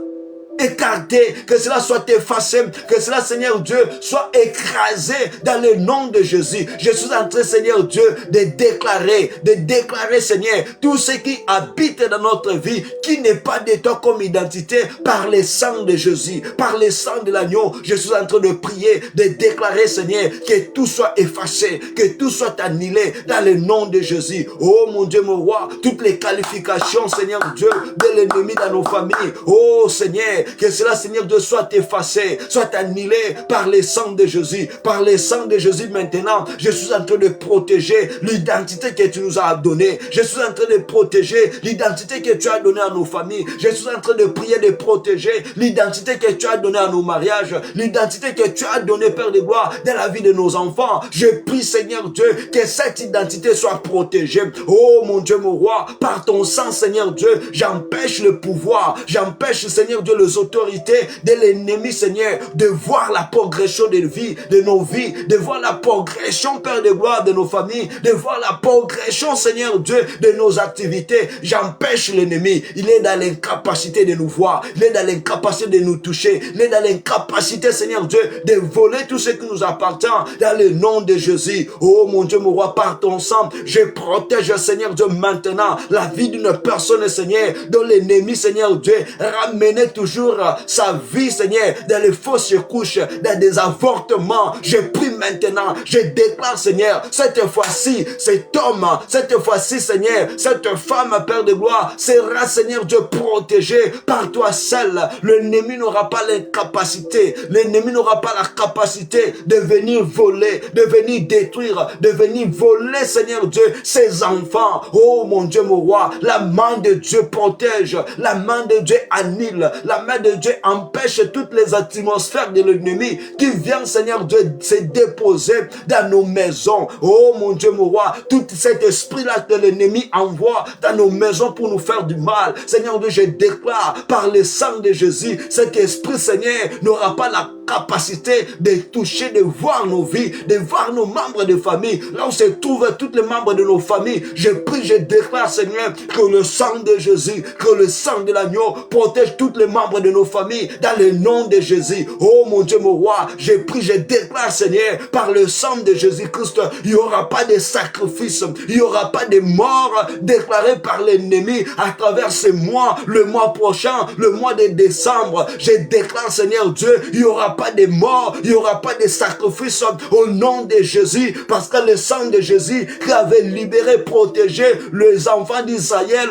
écarté, que cela soit effacé, que cela, Seigneur Dieu, soit écrasé dans le nom de Jésus. Je suis en train, Seigneur Dieu, de déclarer, Seigneur, tout ce qui habite dans notre vie, qui n'est pas de toi comme identité, par le sang de Jésus, par le sang de l'agneau. Je suis en train de prier, de déclarer, Seigneur, que tout soit effacé, que tout soit annihilé dans le nom de Jésus. Oh mon Dieu, mon roi, toutes les qualifications, Seigneur Dieu, de l'ennemi dans nos familles. Oh Seigneur, que cela, Seigneur Dieu, soit effacé, soit annulé par le sang de Jésus. Par le sang de Jésus maintenant, je suis en train de protéger l'identité que tu nous as donnée. Je suis en train de protéger l'identité que tu as donnée à nos familles. Je suis en train de prier de protéger l'identité que tu as donnée à nos mariages, l'identité que tu as donnée, Père de gloire, dans la vie de nos enfants. Je prie, Seigneur Dieu, que cette identité soit protégée. Oh mon Dieu, mon roi, par ton sang, Seigneur Dieu, j'empêche le pouvoir, j'empêche, Seigneur Dieu, les autorités de l'ennemi, Seigneur, de voir la progression de vie, de nos vies, de voir la progression, Père de gloire, de nos familles, de voir la progression, Seigneur Dieu, de nos activités. J'empêche l'ennemi. Il est dans l'incapacité de nous voir, il est dans l'incapacité de nous toucher, il est dans l'incapacité, Seigneur Dieu, de voler tout ce qui nous appartient dans le nom de Jésus. Oh mon Dieu, mon roi, par ton sang, je protège, Seigneur Dieu, maintenant la vie d'une personne, Seigneur, dont l'ennemi, Seigneur Dieu, ramenait toujours sa vie, Seigneur, dans les fausses couches, dans des avortements. Je prie maintenant, je déclare, Seigneur, cette fois-ci, cet homme, cette fois-ci, Seigneur, cette femme, Père de gloire, sera, Seigneur Dieu, protégé par toi seul. L'ennemi n'aura pas l'incapacité, l'ennemi n'aura pas la capacité de venir voler, de venir détruire, de venir voler, Seigneur Dieu, ses enfants. Oh mon Dieu, mon roi, la main de Dieu protège, la main de Dieu annule, la main de Dieu empêche toutes les atmosphères de l'ennemi qui vient, Seigneur Dieu, se déposer dans nos maisons. Oh mon Dieu, mon roi, tout cet esprit-là que l'ennemi envoie dans nos maisons pour nous faire du mal, Seigneur Dieu, je déclare par le sang de Jésus, cet esprit, Seigneur, n'aura pas la capacité de toucher, de voir nos vies, de voir nos membres de famille, là où se trouvent tous les membres de nos familles. Je prie, je déclare, Seigneur, que le sang de Jésus, que le sang de l'agneau protège tous les membres de nos familles dans le nom de Jésus. Oh mon Dieu, mon roi, je prie, je déclare, Seigneur, par le sang de Jésus-Christ, il n'y aura pas de sacrifice, il n'y aura pas de mort déclarée par l'ennemi à travers ce mois, le mois prochain, le mois de décembre. Je déclare, Seigneur Dieu, il n'y aura pas de mort, il n'y aura pas de sacrifice au nom de Jésus, parce que le sang de Jésus qui avait libéré, protégé les enfants d'Israël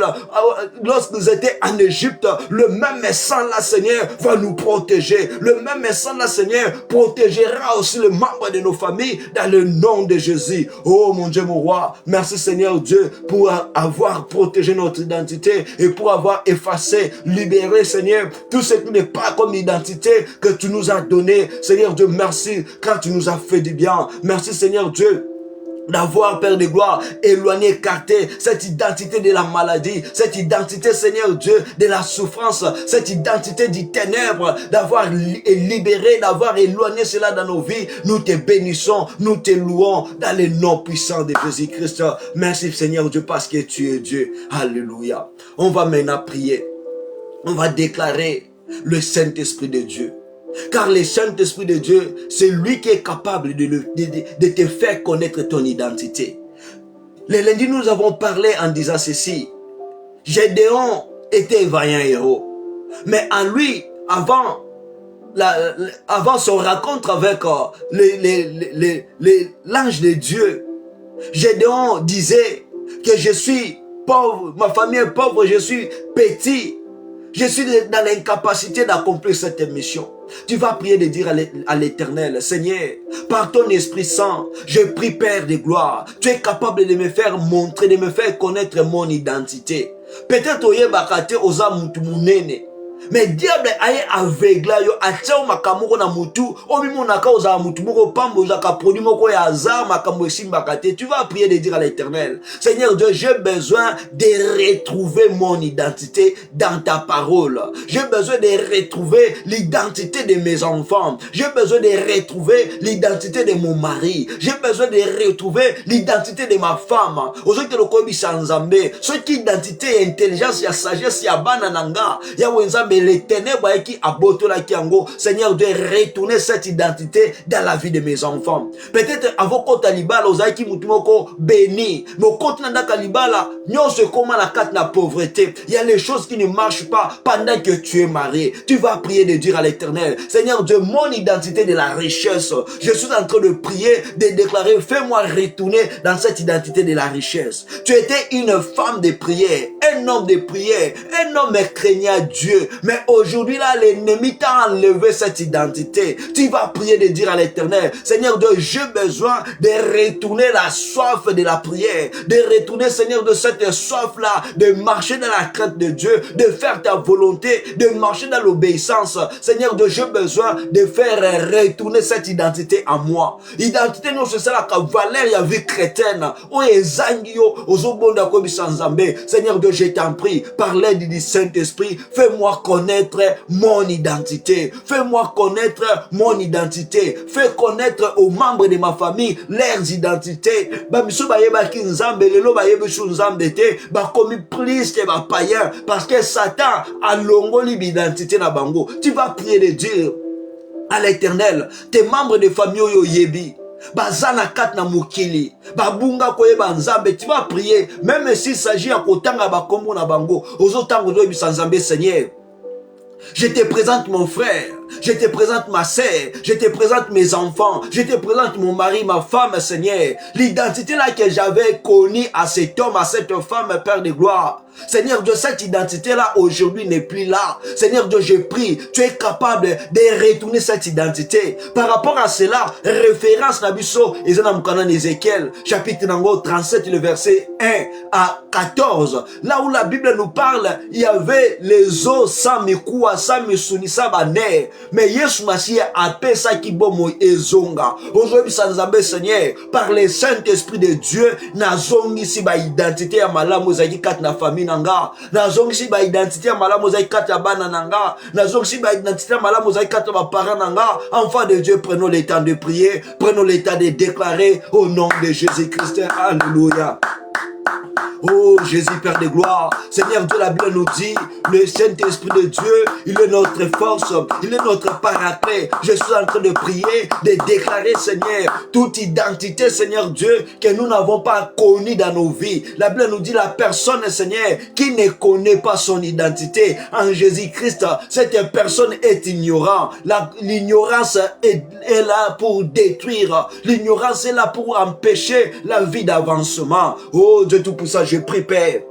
lorsqu'ils étaient en Égypte, le même sang là, Seigneur, va nous protéger. Le même sang là, Seigneur, protégera aussi les membres de nos familles dans le nom de Jésus. Oh mon Dieu, mon roi, merci Seigneur Dieu pour avoir protégé notre identité et pour avoir effacé, libéré, Seigneur, tout ce qui n'est pas comme identité que tu nous as donné. Seigneur Dieu, merci car tu nous as fait du bien. Merci Seigneur Dieu d'avoir, Père de gloire, éloigné, écarté cette identité de la maladie, cette identité, Seigneur Dieu, de la souffrance, cette identité du ténèbre, d'avoir libéré, d'avoir éloigné cela dans nos vies. Nous te bénissons, nous te louons dans le nom puissant de Jésus-Christ. Merci Seigneur Dieu parce que tu es Dieu. Alléluia. On va maintenant prier. On va déclarer le Saint-Esprit de Dieu. Car le Saint-Esprit de Dieu, c'est lui qui est capable de te faire connaître ton identité. Le lundi, nous avons parlé en disant ceci. Gédéon était un vaillant héros. Mais en lui, avant son rencontre avec l'ange de Dieu, Gédéon disait que je suis pauvre, ma famille est pauvre, je suis petit. Je suis dans l'incapacité d'accomplir cette mission. Tu vas prier de dire à l'Éternel, Seigneur, par ton Esprit Saint, je prie Père de gloire, tu es capable de me faire montrer, de me faire connaître mon identité. Peut-être oye bakate oza mutu munene. Mais diable aye aveugle yo atia makamoko na mutu obimonaka oza mutu moko pambo oza ka produit moko ya hasard makambo esimbakate. Tu vas prier de dire à l'Éternel, Seigneur Dieu, j'ai besoin de retrouver mon identité dans ta parole. J'ai besoin de retrouver l'identité de mes enfants. J'ai besoin de retrouver l'identité de mon mari. J'ai besoin de retrouver l'identité de ma femme. Aujourd'hui que le kobi sanzambe, ce qui identité, intelligence, ya sagesse, ya bana nanga, ya wenzambe les ténèbres qui abotent la kiango. Seigneur, de retourner cette identité dans la vie de mes enfants. Peut-être avant qu'on talibala aux aïki mutumoko béni, mais quand on a talibala, nous se comment la carte la pauvreté. Il y a les choses qui ne marchent pas pendant que tu es marié. Tu vas prier de dire à l'Éternel, Seigneur Dieu, mon identité de la richesse. Je suis en train de prier, de déclarer, fais-moi retourner dans cette identité de la richesse. Tu étais une femme de prière, un homme de prière, un homme craignant Dieu. Mais aujourd'hui, là, l'ennemi t'a enlevé cette identité. Tu vas prier de dire à l'Éternel, Seigneur Dieu, j'ai besoin de retourner la soif de la prière, de retourner, Seigneur, de cette soif-là, de marcher dans la crainte de Dieu, de faire ta volonté, de marcher dans l'obéissance. Seigneur Dieu, j'ai besoin de faire retourner cette identité à moi. Identité, non, c'est ça la valeur, la vie chrétienne. Oh, ezangio, ozobonda kobi sanzambe. Seigneur Dieu, je t'en prie, par l'aide du Saint-Esprit, fais-moi connaître mon identité. Fais-moi connaître mon identité. Fais connaître aux membres de ma famille leurs identités. Bamiso bayeba ki nzambe, lelo bayeba shu nzambe te, bakomi plus que ba païen, parce que Satan a longoli l'identité na bango. Tu vas prier de dire à l'Éternel, tes membres de famille oyo yebi, bazana kat na mukili, babunga koyeba nzambe, tu vas prier, même s'il s'agit à kotanga bakombo na bango, ozotango do yebisa nzambe. Seigneur, je te présente mon frère, je te présente ma sœur, je te présente mes enfants, je te présente mon mari, ma femme, Seigneur. L'identité là que j'avais connue à cet homme, à cette femme, Père de gloire. Seigneur Dieu, cette identité-là aujourd'hui n'est plus là. Seigneur Dieu, je prie, tu es capable de retourner cette identité. Par rapport à cela, référence Nabiso, Ézéchiel, chapitre 37, le verset 1 à 14. Là où la Bible nous parle, il y avait les eaux sans mikoua, sans misunisa baner. Mais Yesu Mashiach a appelé ça qui bomo ezonga. Aujourd'hui, Seigneur, par le Saint-Esprit de Dieu, nazongi si ba identité ya malamu zaki kat na famille nanga, nazongi si ba identité ya malamu zaki kat ya bana nanga, nazongi si ba identité ya malamu zaki kat ya ba parents nanga. Enfants de Dieu, prenons le temps de prier, prenons le temps de déclarer au nom de Jésus-Christ. Alléluia. Oh Jésus, Père de gloire, Seigneur Dieu, la Bible nous dit, le Saint-Esprit de Dieu, il est notre force, il est notre paraclet. Je suis en train de prier, de déclarer, Seigneur, toute identité, Seigneur Dieu, que nous n'avons pas connue dans nos vies. La Bible nous dit, la personne, Seigneur, qui ne connaît pas son identité en Jésus-Christ, cette personne est ignorante. L'ignorance est là pour détruire. L'ignorance est là pour empêcher la vie d'avancement. Oh Dieu Tout-Puissant, je prie, Père.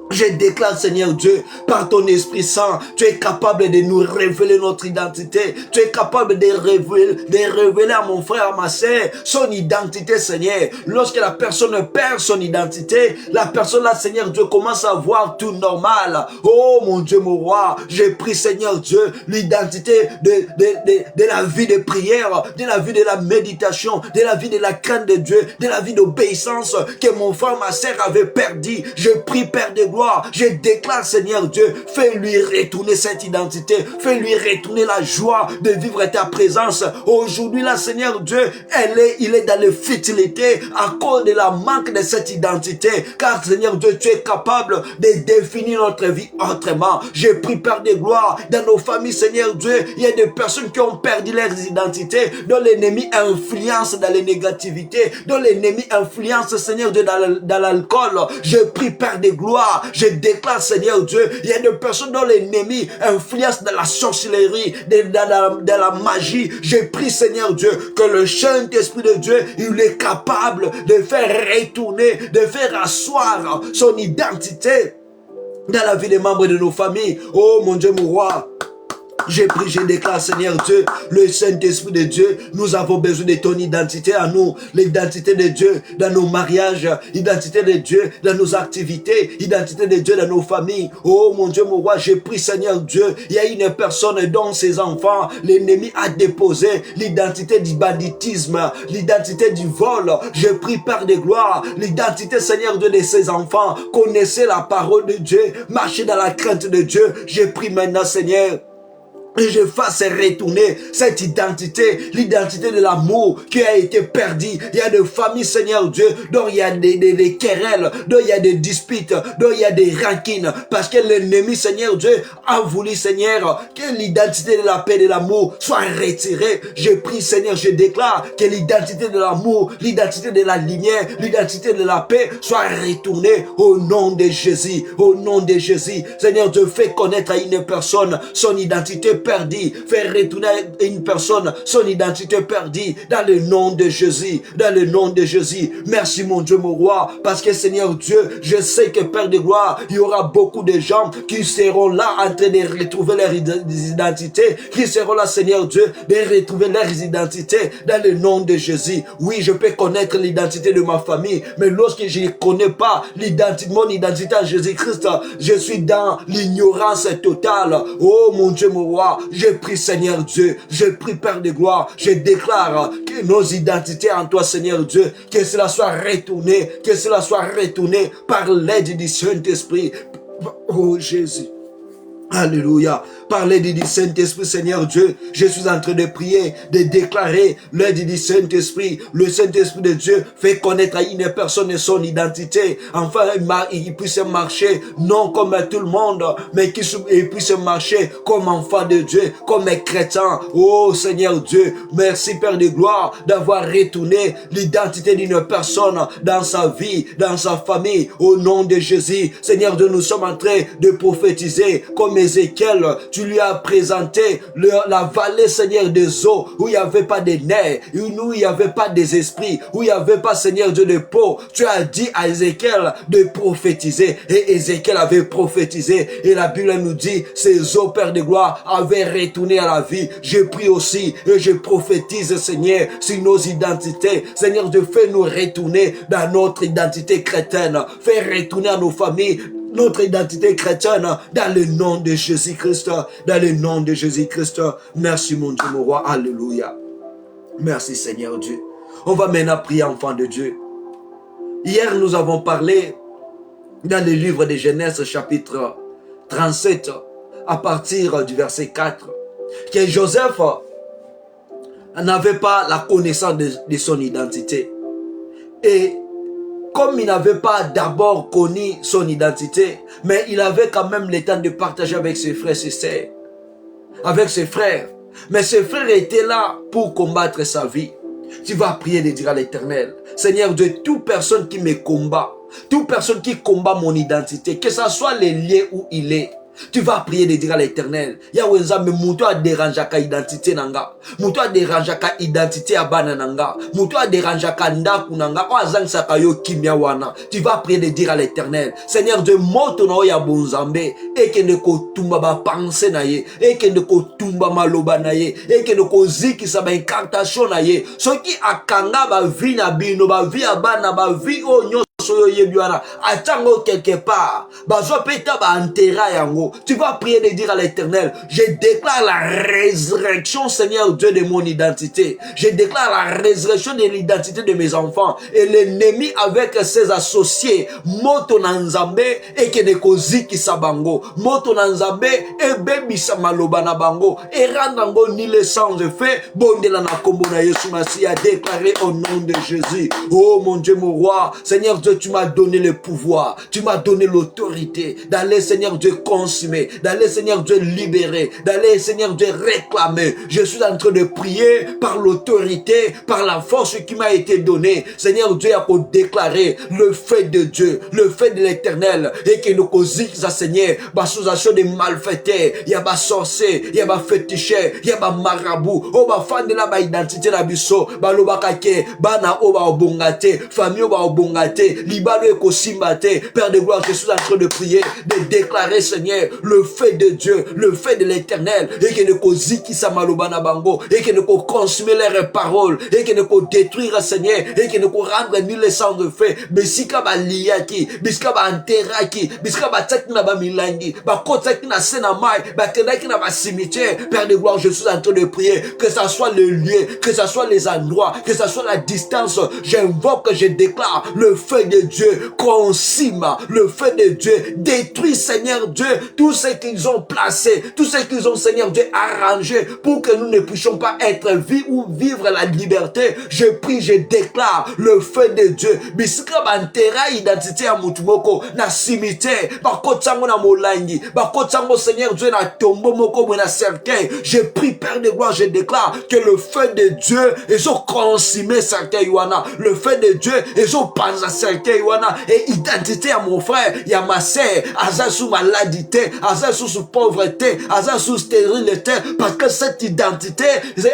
Je déclare, Seigneur Dieu, par ton Esprit Saint, tu es capable de nous révéler notre identité. Tu es capable de révéler à mon frère, à ma sœur, son identité, Seigneur. Lorsque la personne perd son identité, la personne là, Seigneur Dieu, commence à voir tout normal. Oh mon Dieu, mon roi, je prie, Seigneur Dieu, l'identité de la vie de prière, de la vie de la méditation, de la vie de la crainte de Dieu, de la vie d'obéissance que mon frère, ma sœur avait perdu. Je prie, Père de gloire, je déclare, Seigneur Dieu, fais-lui retourner cette identité, fais-lui retourner la joie de vivre ta présence. Aujourd'hui, là, Seigneur Dieu, il est dans la futilité à cause de la manque de cette identité, car, Seigneur Dieu, tu es capable de définir notre vie autrement. Je prie, Père de gloire, dans nos familles, Seigneur Dieu, il y a des personnes qui ont perdu leurs identités, dont l'ennemi influence dans les négativités, dont l'ennemi influence, Seigneur Dieu, dans l'alcool. Je prie, Père de gloire, je déclare, Seigneur Dieu, il y a des personnes dont l'ennemi influence dans la sorcellerie, dans la magie. Je prie, Seigneur Dieu, que le Saint-Esprit de Dieu, il est capable de faire retourner, de faire asseoir son identité dans la vie des membres de nos familles. Oh mon Dieu, mon roi, je prie, je déclare, Seigneur Dieu, le Saint-Esprit de Dieu, nous avons besoin de ton identité à nous, l'identité de Dieu dans nos mariages, l'identité de Dieu dans nos activités, l'identité de Dieu dans nos familles. Oh mon Dieu, mon roi, je prie, Seigneur Dieu, il y a une personne dont ses enfants, l'ennemi a déposé l'identité du banditisme, l'identité du vol. Je prie, Père de gloire, l'identité, Seigneur Dieu, de ses enfants, connaissez la parole de Dieu, marchez dans la crainte de Dieu. Je prie maintenant, Seigneur, et je fasse retourner cette identité, l'identité de l'amour qui a été perdue. Il y a des familles, Seigneur Dieu, dont il y a des querelles, dont il y a des disputes, dont il y a des rancines, parce que l'ennemi, Seigneur Dieu, a voulu, Seigneur, que l'identité de la paix et de l'amour soit retirée. Je prie, Seigneur, je déclare que l'identité de l'amour, l'identité de la lumière, l'identité de la paix soit retournée au nom de Jésus, au nom de Jésus. Seigneur Dieu, fais connaître à une personne son identité perdue. Faire retourner à une personne son identité perdue dans le nom de Jésus. Dans le nom de Jésus. Merci mon Dieu, mon roi. Parce que Seigneur Dieu, je sais que Père de gloire, il y aura beaucoup de gens qui seront là en train de retrouver leur identité. Qui seront là, Seigneur Dieu, de retrouver leur identité dans le nom de Jésus. Oui, je peux connaître l'identité de ma famille, mais lorsque je ne connais pas mon identité en Jésus-Christ, je suis dans l'ignorance totale. Oh mon Dieu, mon roi, je prie Seigneur Dieu, je prie Père de gloire, je déclare que nos identités en toi Seigneur Dieu, que cela soit retourné, par l'aide du Saint-Esprit. Oh Jésus. Alléluia. Par l'aide du Saint-Esprit, Seigneur Dieu, je suis en train de prier, de déclarer l'aide du Saint-Esprit. Le Saint-Esprit de Dieu fait connaître à une personne son identité. Enfin, il puisse marcher, non comme tout le monde, mais qu'il puisse marcher comme enfant de Dieu, comme chrétien. Oh Seigneur Dieu, merci Père de gloire d'avoir retourné l'identité d'une personne dans sa vie, dans sa famille. Au nom de Jésus, Seigneur Dieu, nous sommes en train de prophétiser comme Ézéchiel. Tu lui as présenté la vallée, Seigneur, des eaux, où il n'y avait pas de nerfs, où il n'y avait pas des esprits, où il n'y avait pas, Seigneur Dieu, de peau. Tu as dit à Ézéchiel de prophétiser, et Ézéchiel avait prophétisé, et la Bible nous dit, ces eaux, Père de gloire, avaient retourné à la vie. Je prie aussi, et je prophétise, Seigneur, sur nos identités. Seigneur Dieu, fais-nous retourner dans notre identité chrétienne, fais retourner à nos familles, notre identité chrétienne, dans le nom de Jésus-Christ, dans le nom de Jésus-Christ. Merci mon Dieu, mon roi, alléluia. Merci Seigneur Dieu. On va maintenant prier, enfant de Dieu. Hier, nous avons parlé dans le livre de Genèse, chapitre 37, à partir du verset 4, que Joseph n'avait pas la connaissance de son identité. Et comme il n'avait pas d'abord connu son identité, mais il avait quand même le temps de partager avec ses frères et ses sœurs, avec ses frères. Mais ses frères étaient là pour combattre sa vie. Tu vas prier de dire à l'Éternel, Seigneur Dieu, toute personne qui me combat, toute personne qui combat mon identité, que ce soit les liens où il est, tu vas prier de dire à l'Éternel, Yahweh Nzambe, muto a dérangeaka identité nanga, muto a dérangeaka identité à bana nanga, muto a dérangeaka ndaku nanga, o azang sakayo kimia wana. Tu vas prier de dire à l'Éternel, Seigneur Dieu, moto na ya bonzambe, et que ne ko tumba ba pensée na ye, et que ne ko tumba maloba na ye, et que ne ko ziki sa ba incantation na ye, soki akanga ba vi na bino, ba vi abana, ba vi o nyo attends quelque part, tu vas prier de dire à l'Éternel, je déclare la résurrection, Seigneur Dieu, de mon identité. Je déclare la résurrection de l'identité de mes enfants. Et l'ennemi avec ses associés, moto nanzambe et kenekozi kisabango, moto nanzambe et bebisa maloba na bango, et randango ni le sang de fait, bondela na kombo na Yesu Masi a déclaré au nom de Jésus. Oh mon Dieu, mon roi, Seigneur Dieu, tu m'as donné le pouvoir, tu m'as donné l'autorité d'aller, Seigneur Dieu, consumer, d'aller, Seigneur Dieu, libérer, d'aller, Seigneur Dieu, réclamer. Je suis en train de prier par l'autorité, par la force qui m'a été donnée. Seigneur Dieu, a pour déclarer le fait de Dieu, le fait de l'Éternel, et que nous causions ça, Seigneur, l'association des malfaiteurs, il y a des sorciers, il y a des féticheurs, il y a des marabouts, oh, bah, fan de la identité na biso, bah, l'obakake, bah, na oba obongate, famille oba obongate, libalo eko simbate. Père de gloire, je suis en train de prier, de déclarer, Seigneur, le fait de Dieu, le fait de l'Éternel, et que ne ko ziki sa maloba na bango, et que ne ko consumer leurs paroles, et que ne ko détruire, Seigneur, et que ne ko rendre ni le sang de feu, bisika ba liaki, bisika ba anteraki, bisika ba tsaki na ba milangi, ba kotsaki na sena mai, ba tenaki na ba cimetière. Père de gloire, je suis en train de prier, que ça soit le lieu, que ça soit les endroits, que ça soit la distance, j'invoque, je déclare, le feu de Dieu consume, le feu de Dieu détruit, Seigneur Dieu, tout ce qu'ils ont placé, tout ce qu'ils ont, Seigneur Dieu, arrangé pour que nous ne puissions pas être vivre la liberté. Je prie, je déclare le feu de Dieu. Bisika bantera identité à mutumoko na cimetière, bakotsango na molangi, bakotsango, Seigneur Dieu, na tombeau moko na cercueil. Je prie, Père de gloire, je déclare que le feu de Dieu est consumé cercueil wana. Le feu de Dieu est panza cercueil accueil wana et identité à mon frère, il y a ma sœur, aza sous maladité, aza sous pauvreté, aza sous stérilité, parce que cette identité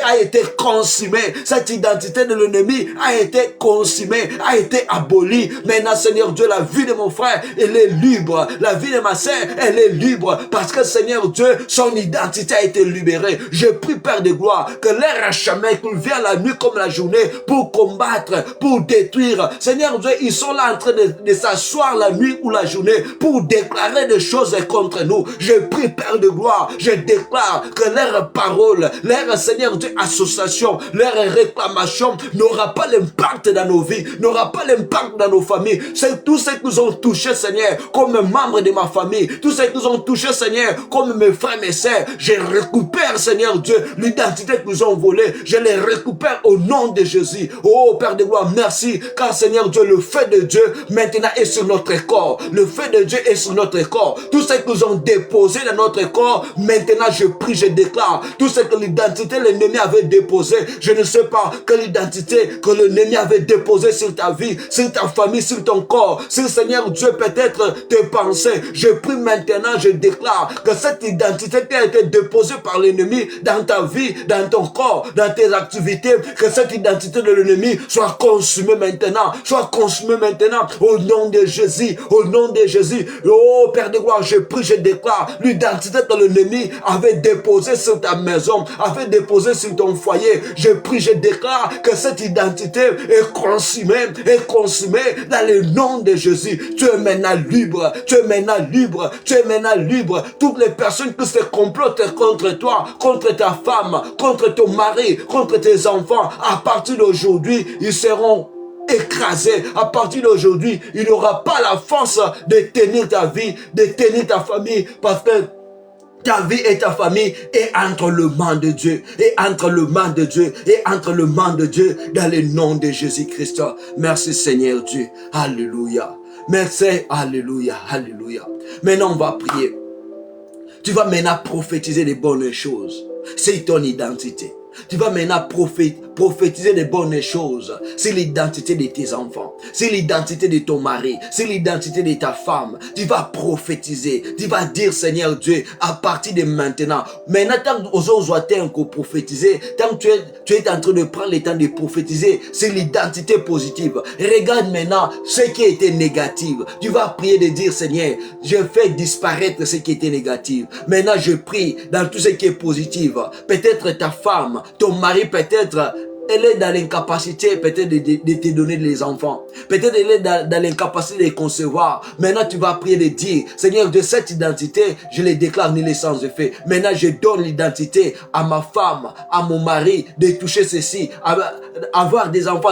a été consumée, cette identité de l'ennemi a été consumée, a été abolie. Maintenant, Seigneur Dieu, la vie de mon frère, elle est libre, la vie de ma sœur, elle est libre, parce que Seigneur Dieu, son identité a été libérée. Je prie, Père de gloire, que l'air acharné qu'il vient la nuit comme la journée pour combattre, pour détruire. Seigneur Dieu, ils sont là en train de s'asseoir la nuit ou la journée pour déclarer des choses contre nous. Je prie, Père de gloire, je déclare que leur parole, leur Seigneur Dieu, association, leur réclamation n'aura pas l'impact dans nos vies, n'aura pas l'impact dans nos familles. C'est tout ce que nous ont touché, Seigneur, comme membres de ma famille, tout ce que nous ont touché, Seigneur, comme mes frères, mes sœurs. Je récupère, Seigneur Dieu, l'identité que nous ont volée. Je les récupère au nom de Jésus. Oh, Père de gloire, merci, car Seigneur Dieu, le feu de Dieu maintenant est sur notre corps. Le feu de Dieu est sur notre corps. Tout ce que nous ont déposé dans notre corps, maintenant je prie, je déclare. Tout ce que l'identité, l'ennemi avait déposé, je ne sais pas quelle identité que l'ennemi avait déposé sur ta vie, sur ta famille, sur ton corps, sur Seigneur Dieu, peut-être tes pensées. Je prie maintenant, je déclare que cette identité qui a été déposée par l'ennemi dans ta vie, dans ton corps, dans tes activités, que cette identité de l'ennemi soit consumée maintenant, soit consumée maintenant, au nom de Jésus, au nom de Jésus. Oh Père de gloire, je prie, je déclare l'identité que l'ennemi avait déposée sur ta maison, avait déposée sur ton foyer. Je prie, je déclare que cette identité est consumée dans le nom de Jésus. Tu es maintenant libre, tu es maintenant libre, tu es maintenant libre. Toutes les personnes qui se complotent contre toi, contre ta femme, contre ton mari, contre tes enfants, à partir d'aujourd'hui, ils seront écrasés. À partir d'aujourd'hui, il n'aura pas la force de tenir ta vie, de tenir ta famille, parce que ta vie et ta famille est entre le mains de Dieu, et entre le mains de Dieu, et entre le mains de Dieu, dans le nom de Jésus-Christ. Merci Seigneur Dieu. Alléluia. Merci. Alléluia. Alléluia. Maintenant, on va prier. Tu vas maintenant prophétiser des bonnes choses. C'est ton identité. Tu vas maintenant prophétiser des bonnes choses. C'est l'identité de tes enfants. C'est l'identité de ton mari. C'est l'identité de ta femme. Tu vas prophétiser. Tu vas dire, Seigneur Dieu, à partir de maintenant. Maintenant, tant que prophétiser, tant que tu es en train de prendre le temps de prophétiser, c'est l'identité positive. Regarde maintenant ce qui était négatif. Tu vas prier de dire, Seigneur, je fais disparaître ce qui était négatif. Maintenant, je prie dans tout ce qui est positif. Peut-être ta femme, ton mari, peut-être elle est dans l'incapacité peut-être de te donner des enfants. Peut-être elle est dans l'incapacité de concevoir. Maintenant, tu vas prier de dire, Seigneur, de cette identité, je les déclare ni les sans effet. Maintenant, je donne l'identité à ma femme, à mon mari, de toucher ceci, avoir des enfants.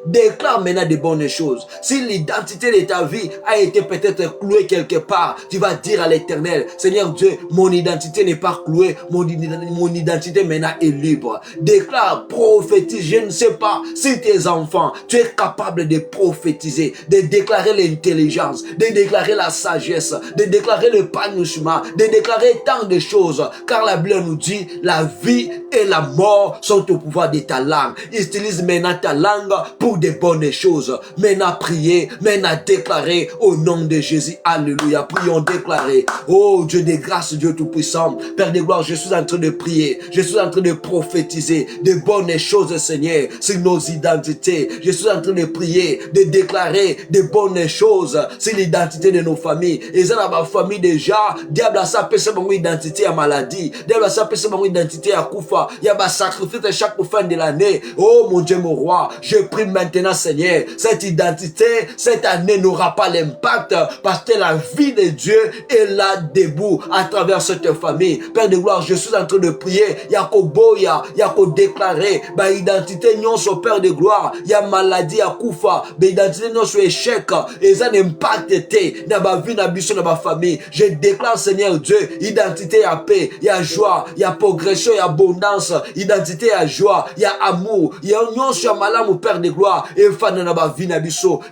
Déclare maintenant de bonnes choses. Si l'identité de ta vie a été peut-être clouée quelque part, tu vas dire à l'Éternel, Seigneur Dieu, mon identité n'est pas clouée, mon identité maintenant est libre. Déclare, prophétise. Je ne sais pas si tes enfants, tu es capable de prophétiser, de déclarer l'intelligence, de déclarer la sagesse, de déclarer le panouchement, de déclarer tant de choses. Car la Bible nous dit, la vie et la mort sont au pouvoir de ta langue. Utilise maintenant ta langue pour de bonnes choses. Maintenant prier, maintenant déclarer au nom de Jésus. Alléluia. Prions déclarer. Oh Dieu de grâce, Dieu tout-puissant, Père de gloire, je suis en train de prier. Je suis en train de prophétiser de bonnes choses, Seigneur, sur nos identités. Je suis en train de prier, de déclarer de bonnes choses sur l'identité de nos familles. Et ça, dans ma famille déjà, diable a sa mon identité à maladie. Diable a sa mon identité à Koufa. Il y a ma sacrifice chaque fin de l'année. Oh mon Dieu, mon roi, je prie maintenant, Seigneur, cette identité, cette année n'aura pas l'impact parce que la vie de Dieu est là debout à travers cette famille. Père de gloire, je suis en train de prier. Il y a qu'au boya, il y a qu'au déclarer. Bah, identité non sur Père de gloire, il y a maladie à Koufa, mais identité non sur échec, et ça n'impacte dans ma vie, dans ma famille. Je déclare, Seigneur Dieu, identité à paix, il y a joie, il y a progression, il y a abondance, identité à joie, il y a amour, il y a union sur malam au Père de gloire, et fan dans ma vie,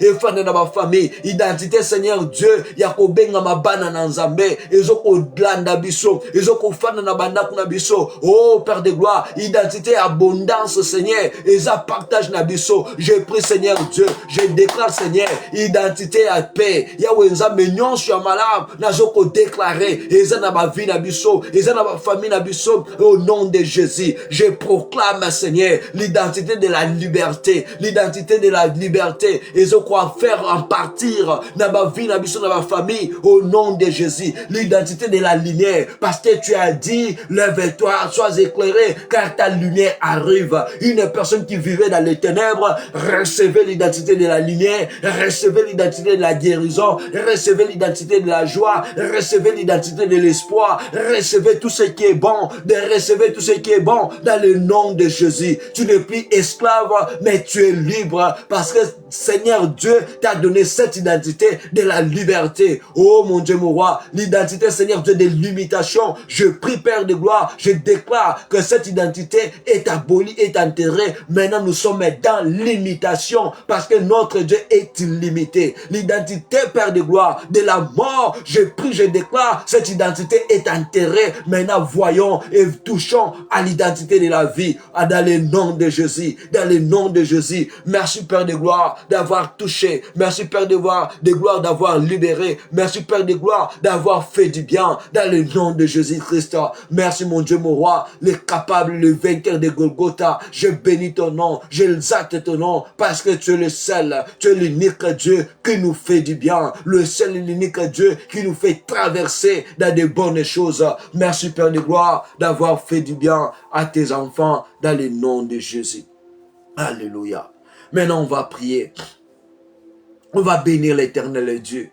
et fan dans ma famille, identité, Seigneur Dieu, il y a ko benga ma bana na nzambe, et zo ko blanda biso, et zo ko fan na banda kuna biso. Oh Père de gloire, identité abondance, Seigneur, Seigneur, et ça partage nabiso. Je prie, Seigneur Dieu, je déclare, Seigneur, identité à paix. Yahweh, nous amenons sur malade, nous avons déclaré, et ça n'a pas vie nabiso, et ça n'a pas famille nabiso, au nom de Jésus. Je proclame, Seigneur, l'identité de la liberté, l'identité de la liberté, et ce qu'on faire en partir, dans ma vie, dans ma famille, au nom de Jésus, l'identité de la lumière, parce que tu as dit, lève-toi, sois éclairé, car ta lumière arrive. Une personne qui vivait dans les ténèbres, recevez l'identité de la lumière, recevez l'identité de la guérison, recevez l'identité de la joie, recevez l'identité de l'espoir, recevez tout ce qui est bon, recevez tout ce qui est bon, dans le nom de Jésus. Tu n'es plus esclave, mais tu es libre, parce que Seigneur Dieu t'a donné cette identité de la liberté. Oh mon Dieu, mon roi, l'identité, Seigneur Dieu, des limitations. Je prie, Père de gloire, je déclare que cette identité est abolie, est enterrée. Maintenant, nous sommes dans l'imitation, parce que notre Dieu est illimité. L'identité, Père de gloire, de la mort, je prie, je déclare, cette identité est enterrée. Maintenant, voyons et touchons à l'identité de la vie, dans le nom de Jésus, dans le nom de Jésus. Merci, Père de gloire, d'avoir touché. Merci, Père de gloire, d'avoir libéré. Merci, Père de gloire, d'avoir fait du bien, dans le nom de Jésus-Christ. Merci, mon Dieu, mon roi, le capable, le vainqueur de Golgotha. Je bénis ton nom, j'exalte ton nom, parce que tu es le seul, tu es l'unique Dieu qui nous fait du bien, le seul et l'unique Dieu qui nous fait traverser dans de bonnes choses. Merci, Père de gloire, d'avoir fait du bien à tes enfants, dans le nom de Jésus. Alléluia. Maintenant, on va prier. On va bénir l'éternel Dieu.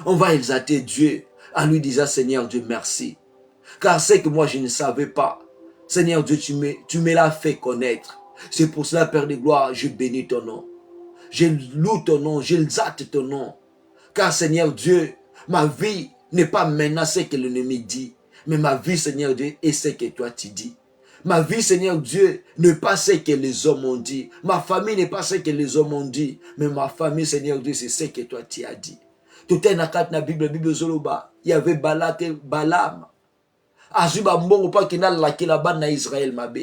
On va exalter Dieu en lui disant, Seigneur Dieu, merci. Car c'est que moi, je ne savais pas. Seigneur Dieu, tu me l'as fait connaître. C'est pour cela, Père de gloire, je bénis ton nom. Je loue ton nom, j'exalte ton nom. Car Seigneur Dieu, ma vie n'est pas maintenant ce que l'ennemi dit. Mais ma vie, Seigneur Dieu, est ce que toi tu dis. Ma vie, Seigneur Dieu, n'est pas ce que les hommes ont dit. Ma famille n'est pas ce que les hommes ont dit. Mais ma famille, Seigneur Dieu, c'est ce que toi tu as dit. Tout est dans la Bible Zoloba. Il y avait Balak et Balaam. Azuba mbongo pa kina la kilaba na Israël mabe.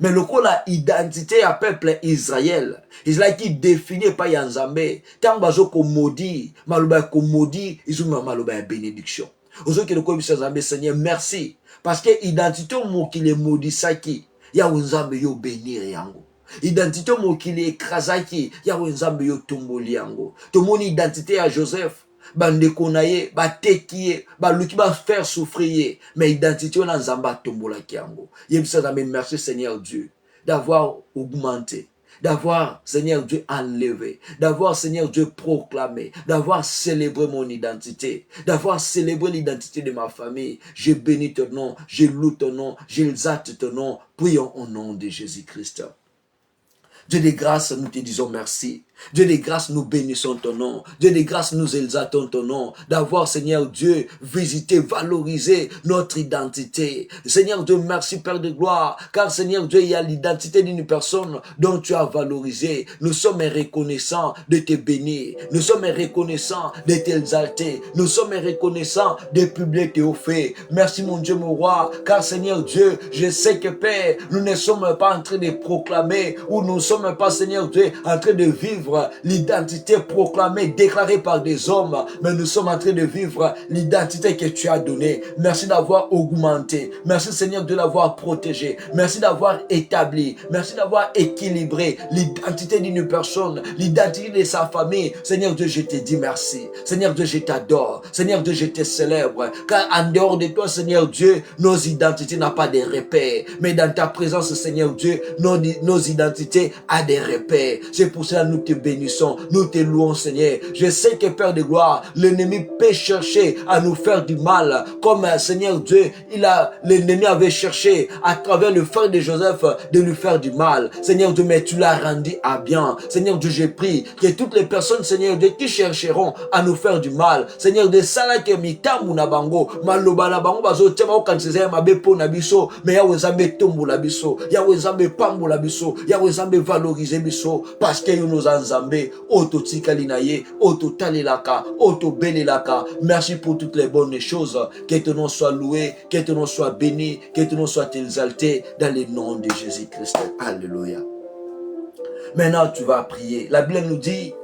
Mais le coup la identité à peuple Israël. Israël qui définit pas Yanzambe. Tant bazo ko maudit, maluba ko maudit, ils ont maluba bénédiction. Ozo ki le ko bisa Nzambe Seigneur, merci. Parce que identité mo ki le maudit saki, ya Nzambe yo bénir yango. Identité mo ki le écrasaki, ya Nzambe yo tomboli yango. To mon identité à Joseph. Bandeko na ye, ba tekiye, ba luki ba faire souffrir, mais identité on a Nzamba tombola kiango. Yebisa Nzambe, merci Seigneur Dieu d'avoir augmenté, d'avoir Seigneur Dieu enlevé, d'avoir Seigneur Dieu proclamé, d'avoir célébré mon identité, d'avoir célébré l'identité de ma famille. Je bénis ton nom, je loue ton nom, j'exalte ton nom. Prions au nom de Jésus-Christ. Dieu des grâces, nous te disons merci. Dieu des grâces, nous bénissons ton nom. Dieu des grâces, nous exaltons ton nom. D'avoir, Seigneur Dieu, visité, valorisé notre identité. Seigneur Dieu, merci Père de gloire. Car Seigneur Dieu, il y a l'identité d'une personne dont tu as valorisé. Nous sommes reconnaissants de te bénir. Nous sommes reconnaissants de t'exalter. Nous sommes reconnaissants de publier tes faits. Merci mon Dieu, mon roi. Car Seigneur Dieu, je sais que Père, nous ne sommes pas en train de proclamer ou nous ne sommes pas, Seigneur Dieu, en train de vivre l'identité proclamée, déclarée par des hommes, mais nous sommes en train de vivre l'identité que tu as donnée. Merci d'avoir augmenté. Merci Seigneur de l'avoir protégé. Merci d'avoir établi. Merci d'avoir équilibré l'identité d'une personne, l'identité de sa famille. Seigneur Dieu, je te dis merci. Seigneur Dieu, je t'adore. Seigneur Dieu, je te célèbre. Car en dehors de toi, Seigneur Dieu, nos identités n'ont pas de repères. Mais dans ta présence, Seigneur Dieu, nos identités ont des repères. C'est pour cela que nous te bénissons, nous te louons Seigneur. Je sais que Père de gloire, l'ennemi peut chercher à nous faire du mal, comme Seigneur Dieu, l'ennemi avait cherché à travers le frère de Joseph de lui faire du mal. Seigneur Dieu, mais tu l'as rendu à bien. Seigneur Dieu, j'ai pris que toutes les personnes, Seigneur Dieu, qui chercheront à nous faire du mal, Seigneur Dieu, sala ke mitambu na bango, maloba na bango bazo tema okanseze mabe po na biso, mais ya wezambe tombo la biso, ya wezambe pambo la biso, ya wezambe valoriser biso, parce que nous en Nzambe, Oto Tikalinaye, Oto Talelaka, Oto Belelaka. Merci pour toutes les bonnes choses. Que ton nom soit loué, que ton nom soit béni, que ton nom soit exalté dans le nom de Jésus-Christ. Alléluia. Maintenant, tu vas prier. La Bible nous dit,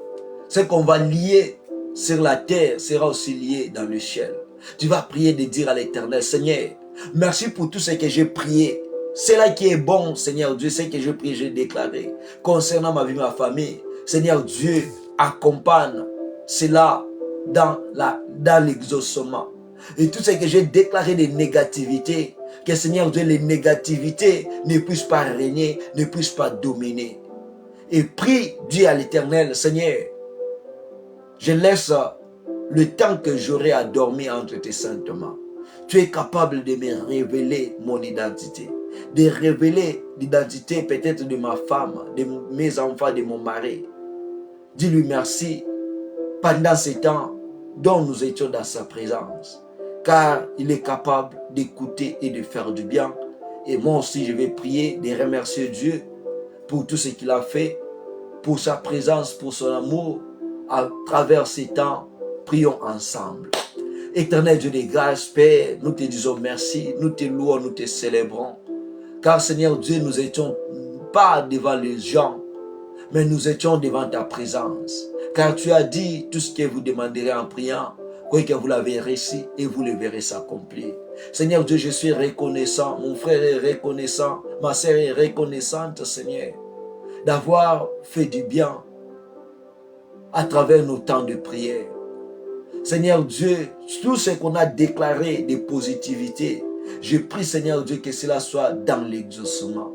ce qu'on va lier sur la terre sera aussi lié dans le ciel. Tu vas prier de dire à l'Éternel, Seigneur, merci pour tout ce que j'ai prié. C'est là qui est bon, Seigneur Dieu, ce que j'ai prié, j'ai déclaré. Concernant ma vie, ma famille, Seigneur Dieu, accompagne cela dans l'exaucement. Et tout ce que j'ai déclaré de négativité, que Seigneur Dieu, les négativités ne puissent pas régner, ne puissent pas dominer. Et prie, dis à l'Éternel, Seigneur, je laisse le temps que j'aurai à dormir entre tes saintes mains. Tu es capable de me révéler mon identité, de révéler l'identité peut-être de ma femme, de mes enfants, de mon mari. Dis-lui merci pendant ces temps dont nous étions dans sa présence, car il est capable d'écouter et de faire du bien. Et moi aussi, je vais prier, de remercier Dieu pour tout ce qu'il a fait, pour sa présence, pour son amour. À travers ces temps, prions ensemble. Éternel Dieu des grâces, Père, nous te disons merci, nous te louons, nous te célébrons. Car Seigneur Dieu, nous n'étions pas devant les gens, mais nous étions devant ta présence. Car tu as dit tout ce que vous demanderez en priant, que vous l'avez reçu et vous le verrez s'accomplir. Seigneur Dieu, je suis reconnaissant, mon frère est reconnaissant, ma sœur est reconnaissante, Seigneur, d'avoir fait du bien à travers nos temps de prière. Seigneur Dieu, tout ce qu'on a déclaré de positivité, je prie Seigneur Dieu que cela soit dans l'exaucement.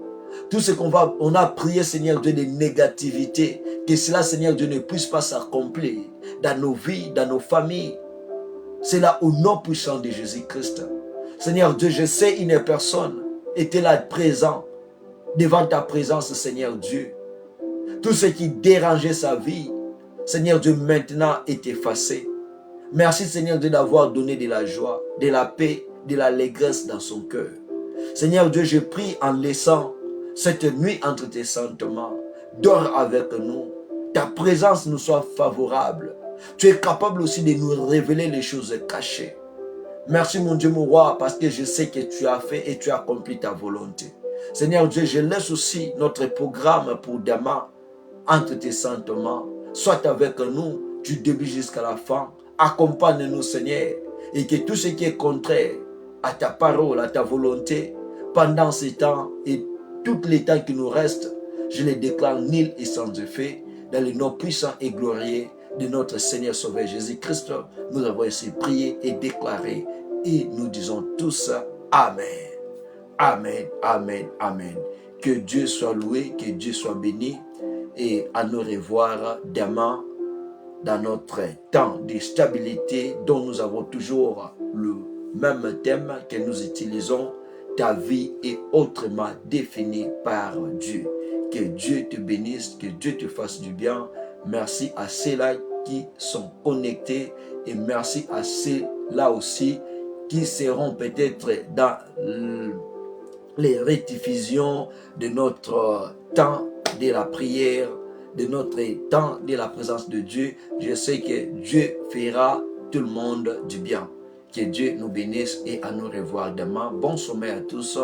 Tout ce qu'on a prié Seigneur Dieu de négativité, que cela Seigneur Dieu ne puisse pas s'accomplir dans nos vies, dans nos familles. C'est là au nom puissant de Jésus-Christ. Seigneur Dieu, je sais une personne était là présent devant ta présence Seigneur Dieu. Tout ce qui dérangeait sa vie, Seigneur Dieu, maintenant est effacé. Merci Seigneur Dieu d'avoir donné de la joie, de la paix, de l'allégresse dans son cœur. Seigneur Dieu, je prie en laissant cette nuit entre tes saintes mains. Dors avec nous. Ta présence nous soit favorable. Tu es capable aussi de nous révéler les choses cachées. Merci mon Dieu, mon roi, parce que je sais que tu as fait et tu as accompli ta volonté. Seigneur Dieu, je laisse aussi notre programme pour demain entre tes saintes mains. Sois avec nous du début jusqu'à la fin. Accompagne-nous, Seigneur, et que tout ce qui est contraire à ta parole, à ta volonté, pendant ces temps et tous les temps qui nous restent, je les déclare nuls et sans effet, dans le nom puissant et glorieux de notre Seigneur Sauveur Jésus-Christ. Nous avons ainsi prié et déclaré, et nous disons tous Amen. Amen, Amen, Amen. Que Dieu soit loué, que Dieu soit béni, et à nous revoir demain dans notre temps de stabilité dont nous avons toujours le même thème que nous utilisons. Ta vie est autrement définie par Dieu. Que Dieu te bénisse, que Dieu te fasse du bien. Merci à ceux-là qui sont connectés et merci à ceux-là aussi qui seront peut-être dans les rediffusions de notre temps de la prière, de notre temps de la présence de Dieu. Je sais que Dieu fera tout le monde du bien. Que Dieu nous bénisse et à nous revoir demain. Bon sommeil à tous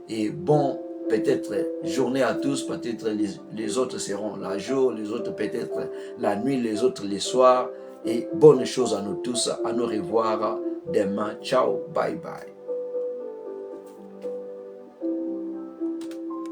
et bon peut-être journée à tous. Peut-être les autres seront la jour, les autres peut-être la nuit, les autres les soirs. Et bonne chose à nous tous, à nous revoir demain. Ciao, bye bye.